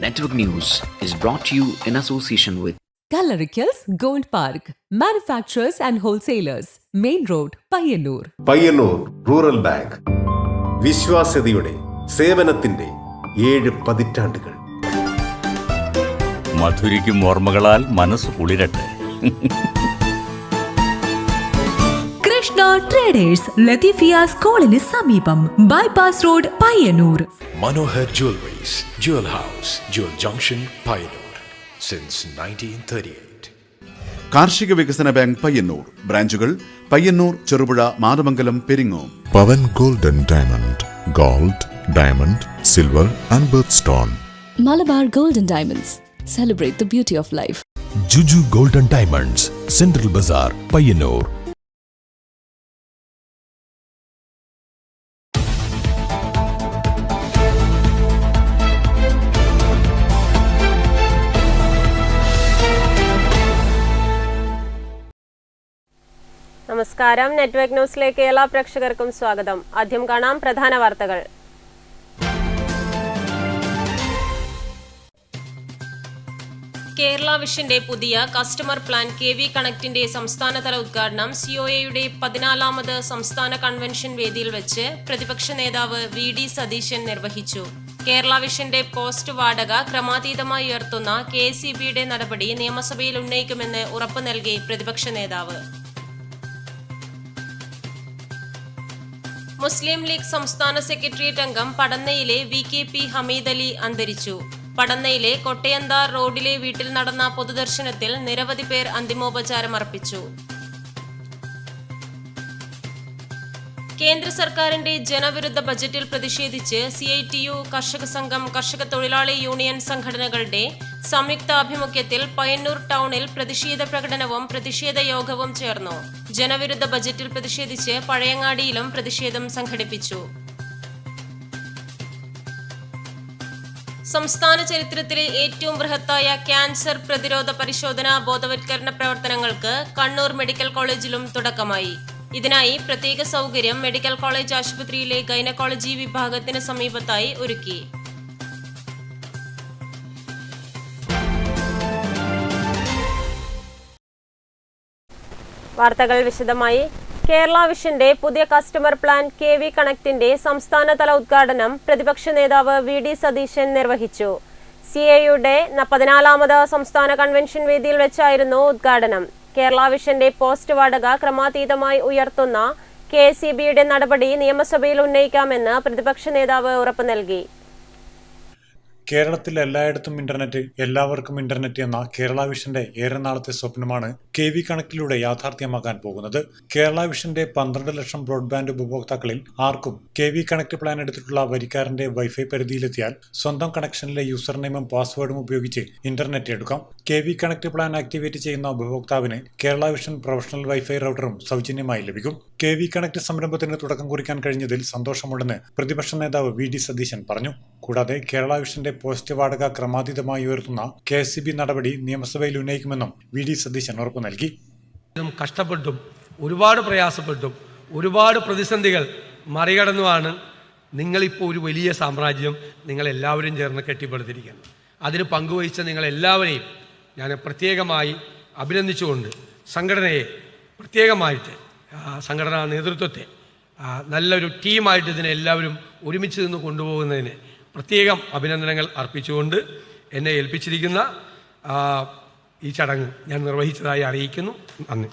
Network News is brought to you in association with Kalarikals Gold Park, manufacturers and wholesalers, Main Road, Payyannur. Payyanur rural bank വിശ്വാസ്യതയുടെ സേവനത്തിന്റെ 7 പതിറ്റാണ്ടുകൾ. മധുരിക്കും ഓർമ്മകളാൽ മനസ്സ് കുളിരട്ടെ. Krishna traders, Latheefiya സ്കൂളിന് സമീപം, bypass road, Payyanur. Manohar Jewelries, Jewel House, Jewel Junction, Payyannur since 1938. കാർഷിക വികസന bank Payyanur ബ്രാഞ്ചുകൾ Payyanur, Cherupuzha, Mathamangalam, Peringome. Pavan golden diamond, gold, diamond, silver and birthstone. Malabar golden diamonds, celebrate the beauty of life. Juju Golden Diamonds, Central Bazaar, Payyannur. നമസ്കാരം. Network ന്യൂസിലേക്ക് എല്ലാ പ്രേക്ഷകർക്കും സ്വാഗതം. ആദ്യം കാണാം പ്രധാന വാർത്തകൾ. കേരള വിഷന്റെ പുതിയ കസ്റ്റമർ പ്ലാൻ KV കണക്റ്റിന്റെ സംസ്ഥാനതല ഉദ്ഘാടനം COAയുടെ 14ാമത് സംസ്ഥാന കൺവെൻഷൻ വേദിയിൽ വെച്ച് പ്രതിപക്ഷ നേതാവ് VD സതീശൻ നിർവഹിച്ചു. കേരള വിഷന്റെ പോസ്റ്റ് വാടക ക്രമാതീതമായി ഉയർത്തുന്ന KSEBയുടെ നടപടി നിയമസഭയിൽ ഉന്നയിക്കുമെന്ന് ഉറപ്പു നൽകി പ്രതിപക്ഷ നേതാവ്. മുസ്ലിം ലീഗ് സംസ്ഥാന സെക്രട്ടേറിയറ്റ് അംഗം പടന്നയിലെ VKP ഹമീദ് അലി അന്തരിച്ചു. പടന്നയിലെ കൊട്ടയന്താർ റോഡിലെ വീട്ടിൽ നടന്ന പൊതുദർശനത്തിൽ നിരവധി പേർ അന്തിമോപചാരം അർപ്പിച്ചു. കേന്ദ്ര സർക്കാരിന്റെ ജനവിരുദ്ധ ബജറ്റിൽ പ്രതിഷേധിച്ച് CITU, കർഷക സംഘം, കർഷക തൊഴിലാളി യൂണിയൻ സംഘടനകളുടെ സംയുക്താഭിമുഖ്യത്തിൽ പയ്യന്നൂർ ടൗണിൽ പ്രതിഷേധ പ്രകടനവും പ്രതിഷേധ യോഗവും ചേർന്നു. ജനവിരുദ്ധ ബജറ്റിൽ പ്രതിഷേധിച്ച് പഴയങ്ങാടിയിലും പ്രതിഷേധം സംഘടിപ്പിച്ചു. സംസ്ഥാന ചരിത്രത്തിലെ ഏറ്റവും ബൃഹത്തായ ക്യാൻസർ പ്രതിരോധ പരിശോധനാ ബോധവത്കരണ പ്രവർത്തനങ്ങൾക്ക് കണ്ണൂർ മെഡിക്കൽ കോളേജിലും തുടക്കമായി. ഇതിനായി പ്രത്യേക സൗകര്യം മെഡിക്കൽ കോളേജ് ആശുപത്രിയിലെ ഗൈനക്കോളജി വിഭാഗത്തിന് സമീപത്തായി ഒരുക്കി. വാർത്തകൾ വിശദമായി. കേരള വിഷന്റെ പുതിയ കസ്റ്റമർ പ്ലാൻ KV കണക്റ്റിന്റെ സംസ്ഥാനതല ഉദ്ഘാടനം പ്രതിപക്ഷ നേതാവ് VD സതീശൻ നിർവഹിച്ചു. COAയുടെ 14ാമത് സംസ്ഥാന കൺവെൻഷൻ വേദിയിൽ വെച്ചായിരുന്നു ഉദ്ഘാടനം. കേരള വിഷന്റെ പോസ്റ്റ് വാടക ക്രമാതീതമായി ഉയർത്തുന്ന KSEBയുടെ നടപടി നിയമസഭയിൽ ഉന്നയിക്കാമെന്ന് പ്രതിപക്ഷ നേതാവ് ഉറപ്പു നൽകി. കേരളത്തിൽ എല്ലായിടത്തും ഇന്റർനെറ്റ്, എല്ലാവർക്കും ഇന്റർനെറ്റ് എന്ന കേരള വിഷന്റെ ഏറെ നാളത്തെ സ്വപ്നമാണ് KV കണക്റ്റിലൂടെ യാഥാർത്ഥ്യമാക്കാൻ പോകുന്നത്. കേരള വിഷന്റെ 12 ലക്ഷം ബ്രോഡ്ബാൻഡ് ഉപഭോക്താക്കളിൽ ആർക്കും KV കണക്ട് പ്ലാൻ എടുത്തിട്ടുള്ള വരിക്കാരന്റെ വൈഫൈ പരിധിയിലെത്തിയാൽ സ്വന്തം കണക്ഷനിലെ യൂസർ നെയിമും പാസ്വേഡും ഉപയോഗിച്ച് ഇന്റർനെറ്റ് എടുക്കാം. KV കണക്ട് പ്ലാൻ ആക്ടിവേറ്റ് ചെയ്യുന്ന ഉപഭോക്താവിന് കേരള വിഷൻ പ്രൊഫഷണൽ വൈഫൈ റൗട്ടറും സൗജന്യമായി ലഭിക്കും. KV കണക്ട് സംരംഭത്തിന് തുടക്കം കുറിക്കാൻ കഴിഞ്ഞതിൽ സന്തോഷമുണ്ടെന്ന് പ്രതിപക്ഷ നേതാവ് VD സതീശൻ പറഞ്ഞു. കൂടാതെ കേരള വിഷന്റെ പോസ്റ്റ് വാടക ക്രമാതീതമായി ഉയർത്തുന്ന KSEB നടപടി നിയമസഭയിൽ ഉന്നയിക്കുമെന്നും VD സതീശൻ ഉറപ്പു നൽകി. കഷ്ടപ്പെട്ടും ഒരുപാട് പ്രയാസപ്പെട്ടും ഒരുപാട് പ്രതിസന്ധികൾ മറികടന്നുമാണ് നിങ്ങളിപ്പോൾ ഒരു വലിയ സാമ്രാജ്യം നിങ്ങളെല്ലാവരും ചേർന്ന് കെട്ടിപ്പടുത്തിരിക്കുന്നത്. അതിന് പങ്കുവഹിച്ച നിങ്ങളെല്ലാവരെയും ഞാൻ പ്രത്യേകമായി അഭിനന്ദിച്ചുകൊണ്ട് സംഘടനയെ പ്രത്യേകമായിട്ട് സംഘടനാ നേതൃത്വത്തെ നല്ലൊരു ടീമായിട്ട് ഇതിനെ എല്ലാവരും ഒരുമിച്ച് നിന്ന് കൊണ്ടുപോകുന്നതിന് പ്രത്യേകം അഭിനന്ദനങ്ങൾ അർപ്പിച്ചുകൊണ്ട് എന്നെ ഏൽപ്പിച്ചിരിക്കുന്ന ഈ ചടങ്ങ് ഞാൻ നിർവഹിച്ചതായി അറിയിക്കുന്നു. നന്ദി.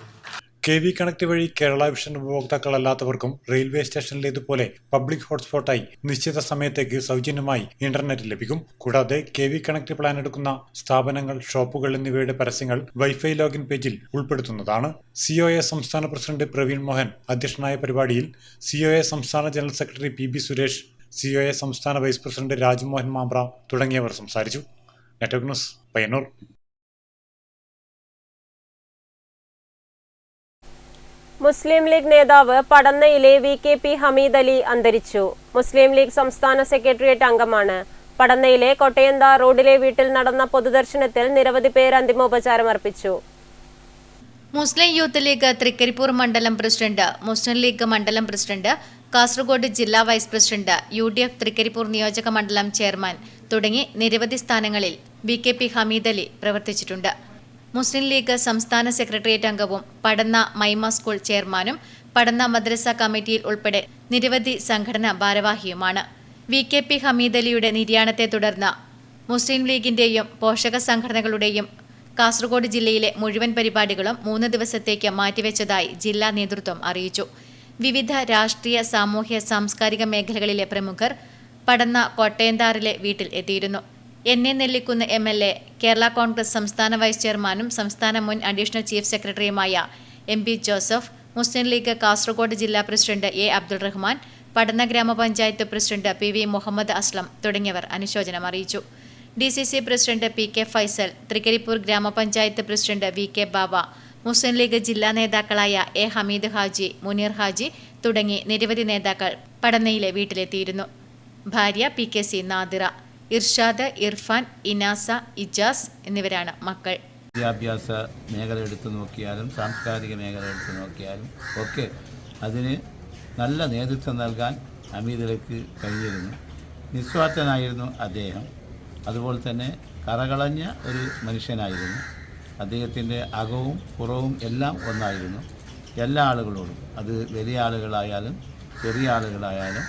KV കണക്ട് വഴി കേരള വിഷൻ ഉപഭോക്താക്കളല്ലാത്തവർക്കും റെയിൽവേ സ്റ്റേഷനിലേതുപോലെ പബ്ലിക് ഹോട്ട്സ്പോട്ടായി നിശ്ചിത സമയത്തേക്ക് സൗജന്യമായി ഇന്റർനെറ്റ് ലഭിക്കും. കൂടാതെ KV കണക്ട് പ്ലാൻ എടുക്കുന്ന സ്ഥാപനങ്ങൾ, ഷോപ്പുകൾ എന്നിവയുടെ പരസ്യങ്ങൾ വൈഫൈ ലോഗിൻ പേജിൽ ഉൾപ്പെടുത്തുന്നതാണ്. COA സംസ്ഥാന പ്രസിഡന്റ് പ്രവീൺ മോഹൻ അധ്യക്ഷനായ പരിപാടിയിൽ COA സംസ്ഥാന general secretary PB Suresh, COA സംസ്ഥാന വൈസ് പ്രസിഡന്റ് രാജ്മോഹൻ മാമ്പ്ര തുടങ്ങിയവർ സംസാരിച്ചു. Network news, Payyanur. മുസ്ലിം ലീഗ് നേതാവ് പടന്നയിലെ VKP ഹമീദ് അലി അന്തരിച്ചു. മുസ്ലിം ലീഗ് സംസ്ഥാന സെക്രട്ടേറിയറ്റ് അംഗമാണ്. പടന്നയിലെ കൊട്ടയന്താർ റോഡിലെ വീട്ടിൽ നടന്ന പൊതുദർശനത്തിൽ നിരവധി പേർ അന്തിമോപചാരം അർപ്പിച്ചു. മുസ്ലിം യൂത്ത് ലീഗ് തൃക്കരിപ്പൂർ മണ്ഡലം പ്രസിഡന്റ്, മുസ്ലിം ലീഗ് മണ്ഡലം പ്രസിഡന്റ് കാസർഗോഡ് ജില്ലാ വൈസ് പ്രസിഡന്റ്, UDF തൃക്കരിപ്പൂർ നിയോജക മണ്ഡലം ചെയർമാൻ തുടങ്ങി നിരവധി സ്ഥാനങ്ങളിൽ BKP ഹമീദ് അലി പ്രവർത്തിച്ചിട്ടുണ്ട്. മുസ്ലിം ലീഗ് സംസ്ഥാന സെക്രട്ടേറിയറ്റ് അംഗവും പടന്ന മൈമ സ്കൂൾ ചെയർമാനും പടന്ന മദ്രസ കമ്മിറ്റിയിൽ ഉൾപ്പെടെ നിരവധി സംഘടനാ ഭാരവാഹിയുമാണ്. BKP ഹമീദ് അലിയുടെ നിര്യാണത്തെ തുടർന്ന് മുസ്ലിം ലീഗിന്റെയും പോഷക സംഘടനകളുടെയും കാസർഗോഡ് ജില്ലയിലെ മുഴുവൻ പരിപാടികളും 3 ദിവസത്തേക്ക് മാറ്റിവെച്ചതായി ജില്ലാ നേതൃത്വം അറിയിച്ചു. വിവിധ രാഷ്ട്രീയ, സാമൂഹ്യ, സാംസ്കാരിക മേഖലകളിലെ പ്രമുഖർ പടന്ന കോട്ടയന്താറിലെ വീട്ടിൽ എത്തിയിരുന്നു. NA നെല്ലിക്കുന്ന് MLA, കേരള കോൺഗ്രസ് സംസ്ഥാന വൈസ് ചെയർമാനും സംസ്ഥാന മുൻ അഡീഷണൽ ചീഫ് സെക്രട്ടറിയുമായ MP ജോസഫ്, മുസ്ലിം ലീഗ് കാസർഗോഡ് ജില്ലാ പ്രസിഡന്റ് A അബ്ദുൾ റഹ്മാൻ, പടന്ന ഗ്രാമപഞ്ചായത്ത് പ്രസിഡന്റ് PV മുഹമ്മദ് അസ്ലം തുടങ്ങിയവർ അനുശോചനം അറിയിച്ചു. DCC president PK Faisal, Thrikaripur ഗ്രാമപഞ്ചായത്ത് പ്രസിഡന്റ് VK ബാബ, മുസ്ലിം ലീഗ് ജില്ലാ നേതാക്കളായ A ഹമീദ് ഹാജി, മുനീർ ഹാജി തുടങ്ങി നിരവധി നേതാക്കൾ പടന്നയിലെ വീട്ടിലെത്തിയിരുന്നു. ഭാര്യ PKC നാദിറ, ഇർഷാദ്, ഇർഫാൻ, ഇനാസ, ഇജാസ് എന്നിവരാണ് മക്കൾ. വിദ്യാഭ്യാസ മേഖല എടുത്തു നോക്കിയാലും സാംസ്കാരിക മേഖല എടുത്തു നോക്കിയാലും ഒക്കെ അതിന് നല്ല നേതൃത്വം നൽകാൻ ഹമീദിലേക്ക് കഴിഞ്ഞിരുന്നു. നിസ്വാർത്ഥനായിരുന്നു അദ്ദേഹം. അതുപോലെ തന്നെ കറകളഞ്ഞ ഒരു മനുഷ്യനായിരുന്നു. അദ്ദേഹത്തിൻ്റെ അകവും പുറവും എല്ലാം ഒന്നായിരുന്നു. എല്ലാ ആളുകളോടും, അത് വലിയ ആളുകളായാലും ചെറിയ ആളുകളായാലും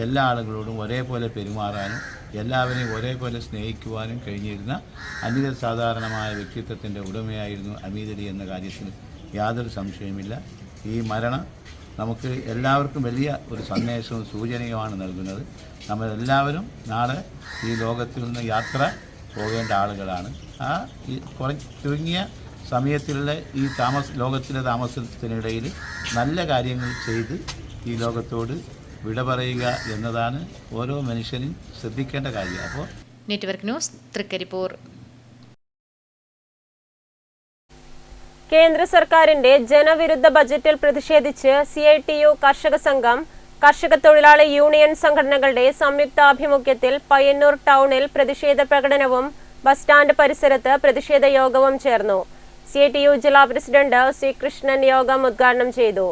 എല്ലാ ആളുകളോടും ഒരേപോലെ പെരുമാറാനും എല്ലാവരെയും ഒരേപോലെ സ്നേഹിക്കുവാനും കഴിഞ്ഞിരുന്ന അനിത സാധാരണമായ വ്യക്തിത്വത്തിൻ്റെ ഉടമയായിരുന്നു ഹമീദ് അലി എന്ന കാര്യത്തിൽ യാതൊരു സംശയമില്ല. ഈ മരണം നമുക്ക് എല്ലാവർക്കും വലിയ ഒരു സന്ദേശവും സൂചനയുമാണ് നൽകുന്നത്. നമ്മളെല്ലാവരും നാളെ ഈ ലോകത്തിൽ നിന്ന് യാത്ര പോകേണ്ട ആളുകളാണ്. ചുരുങ്ങിയ സമയത്തിലുള്ള ഈ ലോകത്തിലെ താമസത്തിനിടയിൽ നല്ല കാര്യങ്ങൾ ചെയ്ത് ഈ ലോകത്തോട് വിട പറയുക എന്നതാണ് ഓരോ മനുഷ്യനും ശ്രദ്ധിക്കേണ്ട കാര്യം. അപ്പോൾ നെറ്റ്വർക്ക് ന്യൂസ്, തൃക്കരിപ്പൂർ. കേന്ദ്ര സർക്കാരിന്റെ ജനവിരുദ്ധ ബജറ്റിൽ പ്രതിഷേധിച്ച് CITU കർഷക സംഘം, കർഷക തൊഴിലാളി യൂണിയൻ സംഘടനകളുടെ സംയുക്താഭിമുഖ്യത്തിൽ പയ്യന്നൂർ ടൗണിൽ പ്രതിഷേധ പ്രകടനവും ബസ് സ്റ്റാൻഡ് പരിസരത്ത് പ്രതിഷേധ യോഗവും ചേർന്നു. CITU ജില്ലാ പ്രസിഡന്റ് C കൃഷ്ണൻ യോഗം ഉദ്ഘാടനം ചെയ്തു.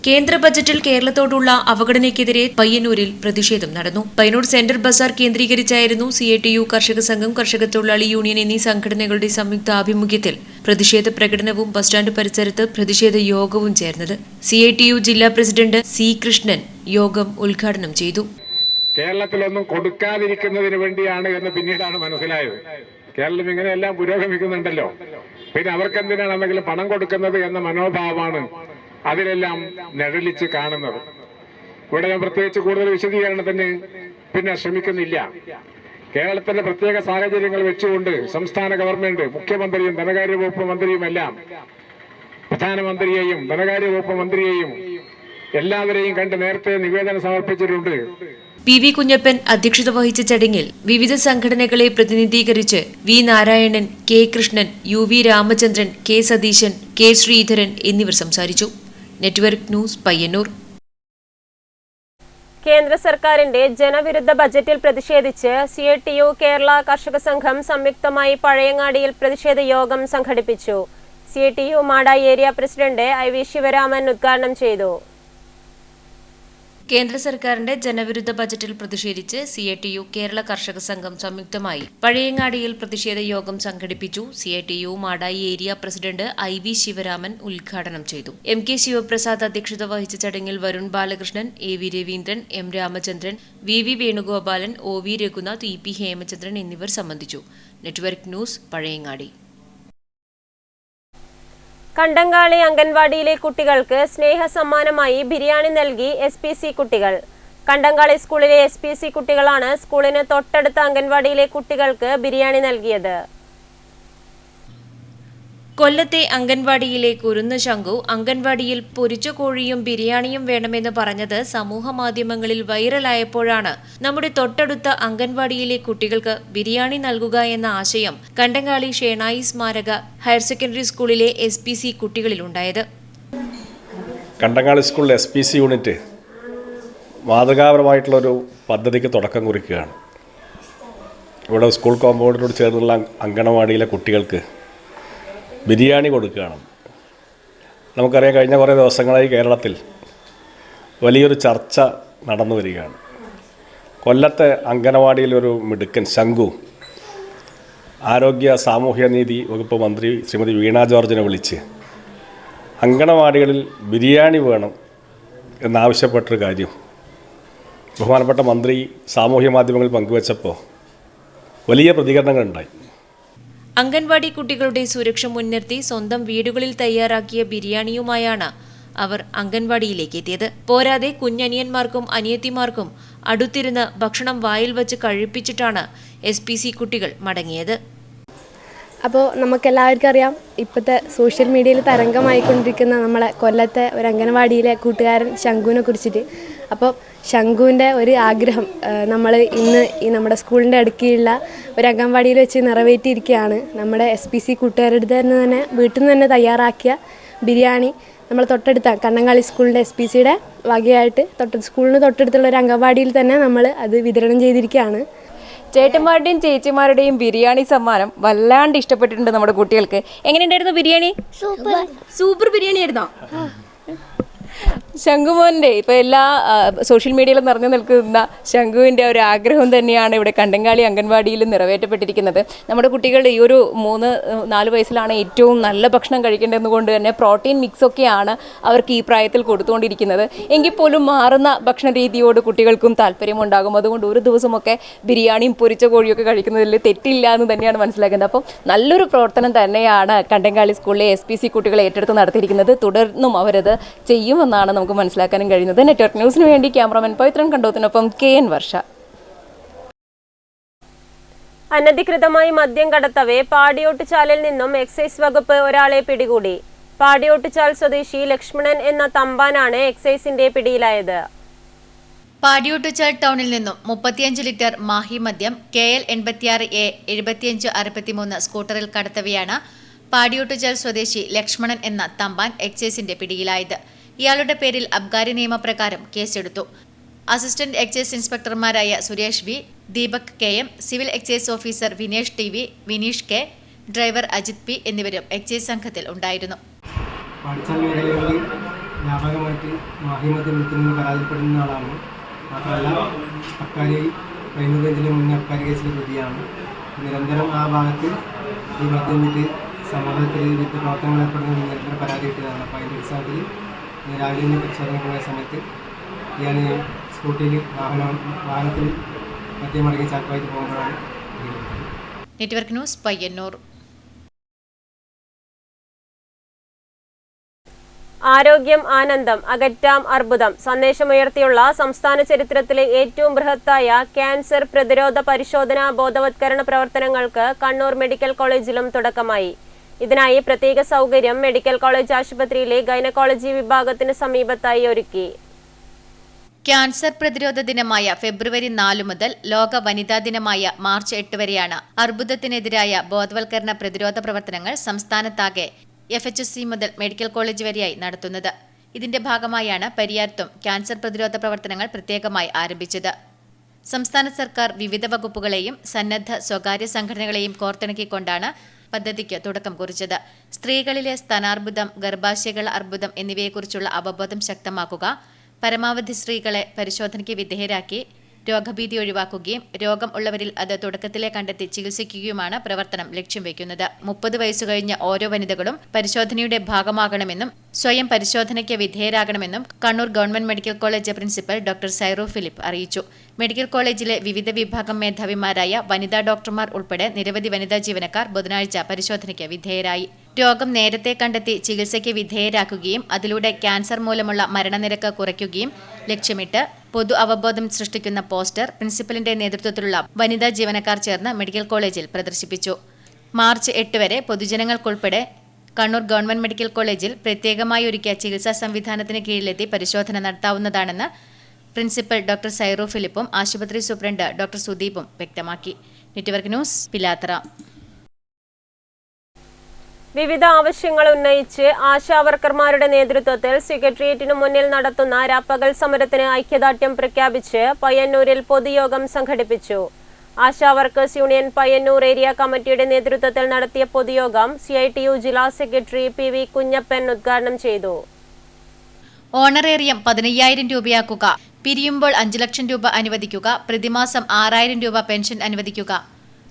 കേന്ദ്ര ബജറ്റിൽ കേരളത്തോടുള്ള അവഗണനയ്ക്കെതിരെ പയ്യന്നൂരിൽ പ്രതിഷേധം നടന്നു. പയ്യന്നൂർ സെൻട്രൽ ബസാർ കേന്ദ്രീകരിച്ചായിരുന്നു CITU കർഷക സംഘം, കർഷക തൊഴിലാളി യൂണിയൻ എന്നീ സംഘടനകളുടെ സംയുക്ത ആഭിമുഖ്യത്തിൽ പ്രതിഷേധ പ്രകടനവും ബസ് സ്റ്റാൻഡ് പരിസരത്ത് പ്രതിഷേധ യോഗവും ചേർന്നത്. CITU ജില്ലാ പ്രസിഡന്റ് C കൃഷ്ണൻ യോഗം ഉദ്ഘാടനം ചെയ്തു. കേരളത്തിലൊന്നും കൊടുക്കാതിരിക്കുന്നതിന് വേണ്ടിയാണ് എന്ന് പിന്നീടാണ് മനസ്സിലായത്. കേരളം ഇങ്ങനെയെല്ലാം പുരോഗമിക്കുന്നുണ്ടല്ലോ, പിന്നെ അവർക്കെന്തിനാണ് എന്തെങ്കിലും പണം കൊടുക്കുന്നത് എന്ന മനോഭാവമാണ് അതിലെല്ലാം നിഴലിച്ച് കാണുന്നത്. ഇവിടെ ഞാൻ പ്രത്യേകിച്ച് കൂടുതൽ വിശദീകരണത്തിന് പിന്നെ ശ്രമിക്കുന്നില്ല. കേരളത്തിന്റെ പ്രത്യേക സാഹചര്യങ്ങൾ വെച്ചുകൊണ്ട് സംസ്ഥാന ഗവൺമെന്റ്, മുഖ്യമന്ത്രിയും ധനകാര്യ വകുപ്പ് മന്ത്രിയുമെല്ലാം പ്രധാനമന്ത്രിയെയും ധനകാര്യ വകുപ്പ് മന്ത്രിയെയും എല്ലാവരെയും കണ്ട് നേരത്തെ നിവേദനം സമർപ്പിച്ചിട്ടുണ്ട്. PV കുഞ്ഞപ്പൻ അധ്യക്ഷത വഹിച്ച ചടങ്ങിൽ വിവിധ സംഘടനകളെ പ്രതിനിധീകരിച്ച് V Narayanan, K Krishnan, UV Ramachandran, K Satheesan, K Sreedharan എന്നിവർ സംസാരിച്ചു. Network news, Payyanur. കേന്ദ്ര സർക്കാരിന്റെ ജനവിരുദ്ധ ബജറ്റിൽ പ്രതിഷേധിച്ച് CITU കേരള കർഷക സംഘം സംയുക്തമായി പഴയങ്ങാടിയിൽ പ്രതിഷേധ യോഗം സംഘടിപ്പിച്ചു. CITU Madayi area president IV Sivaraman ഉദ്ഘാടനം ചെയ്തു. കേന്ദ്ര സർക്കാരിന്റെ ജനവിരുദ്ധ ബജറ്റിൽ പ്രതിഷേധിച്ച് CITU കേരള കർഷക സംഘം സംയുക്തമായി പഴയങ്ങാടിയിൽ പ്രതിഷേധ യോഗം സംഘടിപ്പിച്ചു. CITU Madayi area president IV Sivaraman ഉദ്ഘാടനം ചെയ്തു. MK ശിവപ്രസാദ് അധ്യക്ഷത വഹിച്ച ചടങ്ങിൽ Varun Balakrishnan, AV Raveendran, M Ramachandran, VV Venugopalan, OV Raghunath, EP Hemachandran എന്നിവർ സംബന്ധിച്ചു. Network news, Pazhayangadi. കണ്ടങ്കാളി അംഗൻവാടിയിലെ കുട്ടികൾക്ക് സ്നേഹ സമ്മാനമായി ബിരിയാണി നൽകി SPC കുട്ടികൾ. കണ്ടങ്കാളി സ്കൂളിലെ SPC കുട്ടികളാണ് സ്കൂളിന് തൊട്ടടുത്ത അംഗൻവാടിയിലെ കുട്ടികൾക്ക് ബിരിയാണി നൽകിയത്. കൊല്ലത്തെ അംഗൻവാടിയിലെ കുരുന്ന് ശങ്കു അംഗൻവാടിയിൽ പൊരിച്ച കോഴിയും ബിരിയാണിയും വേണമെന്ന് പറഞ്ഞത് സമൂഹ മാധ്യമങ്ങളിൽ വൈറലായപ്പോഴാണ് നമ്മുടെ തൊട്ടടുത്ത അംഗൻവാടിയിലെ കുട്ടികൾക്ക് ബിരിയാണി നൽകുക എന്ന ആശയം കണ്ടങ്കാളി ഷേണായി സ്മാരക ഹയർ സെക്കൻഡറി സ്കൂളിലെ SPC കുട്ടികളിലുണ്ടായത്. കണ്ടങ്കാളി സ്കൂളിലെ SPC യൂണിറ്റ് മാതൃകാപരമായിട്ടുള്ളൊരു പദ്ധതിക്ക് തുടക്കം കുറിക്കുകയാണ്. ഇവിടെ സ്കൂൾ കോമ്പൗണ്ടിനോട് ചേർന്നുള്ള അങ്കണവാടിയിലെ കുട്ടികൾക്ക് ബിരിയാണി കൊടുക്കുകയാണ്. നമുക്കറിയാം, കഴിഞ്ഞ കുറേ ദിവസങ്ങളായി കേരളത്തിൽ വലിയൊരു ചർച്ച നടന്നു വരികയാണ്. കൊല്ലത്തെ അങ്കണവാടിയിലൊരു മിടുക്കൻ ശംഖു ആരോഗ്യ സാമൂഹ്യനീതി വകുപ്പ് മന്ത്രി ശ്രീമതി വീണ ജോർജിനെ വിളിച്ച് അങ്കണവാടികളിൽ ബിരിയാണി വേണം എന്നാവശ്യപ്പെട്ടൊരു കാര്യം ബഹുമാനപ്പെട്ട മന്ത്രി സാമൂഹ്യ മാധ്യമങ്ങളിൽ പങ്കുവച്ചപ്പോൾ വലിയ പ്രതികരണങ്ങളുണ്ടായി. അംഗൻവാടി കുട്ടികളുടെ സുരക്ഷ മുൻനിർത്തി സ്വന്തം വീടുകളിൽ തയ്യാറാക്കിയ ബിരിയാണിയുമായാണ് അവർ അംഗൻവാടിയിലേക്ക് എത്തിയത്. പോരാതെ കുഞ്ഞനിയന്മാർക്കും അനിയത്തിമാർക്കും അടുത്തിരുന്ന് ഭക്ഷണം വായിൽ വച്ച് കഴിപ്പിച്ചിട്ടാണ് SPC കുട്ടികൾ മടങ്ങിയത്. അപ്പോൾ നമുക്കെല്ലാവർക്കും അറിയാം, ഇപ്പോഴത്തെ സോഷ്യൽ മീഡിയയിൽ തരംഗമായിക്കൊണ്ടിരിക്കുന്ന നമ്മളെ കൊല്ലത്തെ ഒരു അംഗനവാടിയിലെ കൂട്ടുകാരൻ ശംഖുവിനെ കുറിച്ചിട്ട്. അപ്പോൾ ശംഖുവിൻ്റെ ഒരു ആഗ്രഹം നമ്മൾ ഇന്ന് ഈ നമ്മുടെ സ്കൂളിൻ്റെ അടുക്കിലുള്ള ഒരു അംഗൻവാടിയിൽ വെച്ച് നിറവേറ്റിയിരിക്കുകയാണ്. നമ്മുടെ SPC കൂട്ടുകാരുടെ തന്നെ വീട്ടിൽ നിന്ന് തന്നെ തയ്യാറാക്കിയ ബിരിയാണി നമ്മൾ തൊട്ടടുത്ത കണ്ണങ്കാളി സ്കൂളിൻ്റെ SPCയുടെ വകയായിട്ട് സ്കൂളിന് തൊട്ടടുത്തുള്ള ഒരു അംഗൻവാടിയിൽ തന്നെ നമ്മൾ അത് വിതരണം ചെയ്തിരിക്കുകയാണ്. ചേട്ടന്മാരുടെയും ചേച്ചിമാരുടെയും ബിരിയാണി സമ്മാനം വല്ലാണ്ട് ഇഷ്ടപ്പെട്ടിട്ടുണ്ട് നമ്മുടെ കുട്ടികൾക്ക്. എങ്ങനെയുണ്ടായിരുന്നു ബിരിയാണി? സൂപ്പർ ബിരിയാണി ആയിരുന്നോ? ശംഖുമോൻ്റെ ഇപ്പോൾ എല്ലാ സോഷ്യൽ മീഡിയയിലും നിറഞ്ഞു നിൽക്കുന്ന ശംഖുവിൻ്റെ ഒരു ആഗ്രഹം തന്നെയാണ് ഇവിടെ കണ്ടങ്കാളി അംഗൻവാടിയിൽ നിറവേറ്റപ്പെട്ടിരിക്കുന്നത്. നമ്മുടെ കുട്ടികൾ ഈ ഒരു 3-4 വയസ്സിലാണ് ഏറ്റവും നല്ല ഭക്ഷണം കഴിക്കേണ്ടതെന്ന് കൊണ്ട് തന്നെ പ്രോട്ടീൻ മിക്സൊക്കെയാണ് അവർക്ക് ഈ പ്രായത്തിൽ കൊടുത്തുകൊണ്ടിരിക്കുന്നത്. എങ്കിൽ പോലും മാറുന്ന ഭക്ഷണ രീതിയോട് കുട്ടികൾക്കും താല്പര്യമുണ്ടാകും. അതുകൊണ്ട് ഒരു ദിവസമൊക്കെ ബിരിയാണിയും പൊരിച്ച കോഴിയൊക്കെ കഴിക്കുന്നതിൽ തെറ്റില്ല എന്ന് തന്നെയാണ് മനസ്സിലാക്കുന്നത്. അപ്പം നല്ലൊരു പ്രവർത്തനം തന്നെയാണ് കണ്ടങ്കാളി സ്കൂളിലെ SPC കുട്ടികൾ ഏറ്റെടുത്ത് നടത്തിയിരിക്കുന്നത്. തുടർന്നും അവരത് ചെയ്യുമെന്നാണ് നമുക്ക് മനസ്സിലാക്കാനും കഴിയുന്നത്. നെറ്റ്വർക്ക് ന്യൂസിന് വേണ്ടി ക്യാമറാമാൻ പവിത്രൻ കണ്ടോത്തിനൊപ്പം KN വർഷ. അനധികൃതമായി മദ്യം കടത്തവേ പാടിയോട്ടുചാലിൽ നിന്നും എക്സൈസ് വകുപ്പ് ഒരാളെ പിടികൂടി. പാടിയോട്ടുചാൽ സ്വദേശി ലക്ഷ്മണൻ എന്ന തമ്പാനാണ് എക്സൈസിന്റെ പിടിയിലായത്. പാടിയോട്ടുചാൽ ടൗണിൽ നിന്നും 35 ലിറ്റർ മാഹി മദ്യം KL 86A 7563 സ്കൂട്ടറിൽ കടത്തവെയാണ് പാടിയോട്ടുചാൽ സ്വദേശി ലക്ഷ്മണൻ എന്ന തമ്പാൻ എക്സൈസിന്റെ പിടിയിലായത്. ഇയാളുടെ പേരിൽ അബ്കാരി നിയമപ്രകാരം കേസെടുത്തു. അസിസ്റ്റന്റ് എക്സൈസ് ഇൻസ്പെക്ടർമാരായ Suresh V, Deepak KM, civil excise officer Vinesh TV, Vineesh K, driver Ajith P എന്നിവരും എക്സൈസ് സംഘത്തിൽ ഉണ്ടായിരുന്നു. പാടിച്ചാൽ മേഖലകളിൽ വ്യാപകമായിട്ട് മാഹിമദ്യം വിൽക്കുന്നതിന് പരാതിപ്പെടുന്ന ആളാണ്. മാത്രമല്ല അബ്കാരി കഴിഞ്ഞതിന് മുന്നേ അബ്കാരി കേസിലെ പ്രതിയാണ്. നിരന്തരം ആ ഭാഗത്ത് ഈ മദ്യം വിറ്റ് സമൂഹത്തിൽ വിവിധ പ്രവർത്തനങ്ങൾ ഏർപ്പെടുന്ന നിരന്തരം പരാതി കിട്ടിയതാണ്. അപ്പോൾ അതിൻ്റെ അടിസ്ഥാനത്തിൽ രാവിലെ നിന്ന് പരിശോധനയ്ക്ക് പോയ സമയത്ത് ഞാൻ സ്കൂട്ടിയിൽ വാഹനത്തിൽ മദ്യമടങ്ങി ചാക്കുമായിട്ട് പോകുമ്പോഴാണ്. Network news Payyanur. ആരോഗ്യം ആനന്ദം അകറ്റാം അർബുദം സന്ദേശമുയർത്തിയുള്ള സംസ്ഥാന ചരിത്രത്തിലെ ഏറ്റവും ബൃഹത്തായ ക്യാൻസർ പ്രതിരോധ പരിശോധനാ ബോധവത്കരണ പ്രവർത്തനങ്ങൾക്ക് കണ്ണൂർ മെഡിക്കൽ കോളേജിലും തുടക്കമായി. ഇതിനായി പ്രത്യേക സൗകര്യം മെഡിക്കൽ കോളേജ് ആശുപത്രിയിലെ ഗൈനക്കോളജി വിഭാഗത്തിന് സമീപത്തായി ഒരുക്കി. ക്യാൻസർ പ്രതിരോധ ദിനമായ ഫെബ്രുവരി 4 മുതൽ ലോക വനിതാ ദിനമായ മാർച്ച് 8 വരെയാണ് അർബുദത്തിനെതിരായ ബോധവൽക്കരണ പ്രതിരോധ പ്രവർത്തനങ്ങൾ സംസ്ഥാനത്താകെ FHC മുതൽ മെഡിക്കൽ കോളേജ് വരെയായി നടത്തുന്നത്. ഇതിന്റെ ഭാഗമായാണ് പരിയാരത്തും ക്യാൻസർ പ്രതിരോധ പ്രവർത്തനങ്ങൾ പ്രത്യേകമായി ആരംഭിച്ചത്. സംസ്ഥാന സർക്കാർ വിവിധ വകുപ്പുകളെയും സന്നദ്ധ സ്വകാര്യ സംഘടനകളെയും കോർത്തിണക്കിക്കൊണ്ടാണ് പദ്ധതിക്ക് തുടക്കം കുറിച്ചത്. സ്ത്രീകളിലെ സ്തനാർബുദം, ഗർഭാശയകൾ അർബുദം എന്നിവയെക്കുറിച്ചുള്ള അവബോധം ശക്തമാക്കുക, പരമാവധി സ്ത്രീകളെ പരിശോധനയ്ക്ക് വിധേയരാക്കി രോഗഭീതി ഒഴിവാക്കുകയും രോഗം ഉള്ളവരിൽ അത് തുടക്കത്തിലെ കണ്ടെത്തി ചികിത്സിക്കുകയുമാണ് പ്രവർത്തനം ലക്ഷ്യം വയ്ക്കുന്നത്. 30 വയസ്സ് കഴിഞ്ഞ ഓരോ വനിതകളും പരിശോധനയുടെ ഭാഗമാകണമെന്നും സ്വയം പരിശോധനയ്ക്ക് വിധേയരാകണമെന്നും Kannur government medical college principal doctor Sairo Philip അറിയിച്ചു. മെഡിക്കൽ കോളേജിലെ വിവിധ വിഭാഗം മേധാവിമാരായ വനിതാ ഡോക്ടർമാർ ഉൾപ്പെടെ നിരവധി വനിതാ ജീവനക്കാർ ബുധനാഴ്ച പരിശോധനയ്ക്ക് വിധേയരായി. രോഗം നേരത്തെ കണ്ടെത്തി ചികിത്സയ്ക്ക് വിധേയരാക്കുകയും അതിലൂടെ ക്യാൻസർ മൂലമുള്ള മരണനിരക്ക് കുറയ്ക്കുകയും ലക്ഷ്യമിട്ട് പൊതു അവബോധം സൃഷ്ടിക്കുന്ന പോസ്റ്റർ പ്രിൻസിപ്പലിന്റെ നേതൃത്വത്തിലുള്ള വനിതാ ജീവനക്കാർ ചേർന്ന് മെഡിക്കൽ കോളേജിൽ പ്രദർശിപ്പിച്ചു. മാർച്ച് 8 വരെ പൊതുജനങ്ങൾക്കുൾപ്പെടെ കണ്ണൂർ ഗവൺമെന്റ് മെഡിക്കൽ കോളേജിൽ പ്രത്യേകമായി ഒരുക്കിയ ചികിത്സാ സംവിധാനത്തിന് കീഴിലെത്തി പരിശോധന നടത്താവുന്നതാണെന്ന് പ്രിൻസിപ്പൽ ഡോക്ടർ സൈറോ ഫിലിപ്പും ആശുപത്രി സൂപ്രണ്ട് ഡോക്ടർ സുദീപും വ്യക്തമാക്കി. Network news Pilathara. വിവിധ ആവശ്യങ്ങൾ ഉന്നയിച്ച് ആശാവർക്കർമാരുടെ നേതൃത്വത്തിൽ സെക്രട്ടേറിയറ്റിനു മുന്നിൽ നടത്തുന്ന രാപ്പകൽ സമരത്തിന് ഐക്യദാർഢ്യം പ്രഖ്യാപിച്ച് പയ്യന്നൂരിൽ പൊതുയോഗം സംഘടിപ്പിച്ചു. ASHA workers union Payyanur area കമ്മിറ്റിയുടെ നേതൃത്വത്തിൽ നടത്തിയ പൊതുയോഗം CITU ജില്ലാ സെക്രട്ടറി PV കുഞ്ഞപ്പൻ ഉദ്ഘാടനം ചെയ്തു. ഓണറേറിയം 15,000 രൂപയാക്കുക, പിരിയുമ്പോൾ 5 ലക്ഷം രൂപ അനുവദിക്കുക, പ്രതിമാസം 6,000 രൂപ പെൻഷൻ അനുവദിക്കുക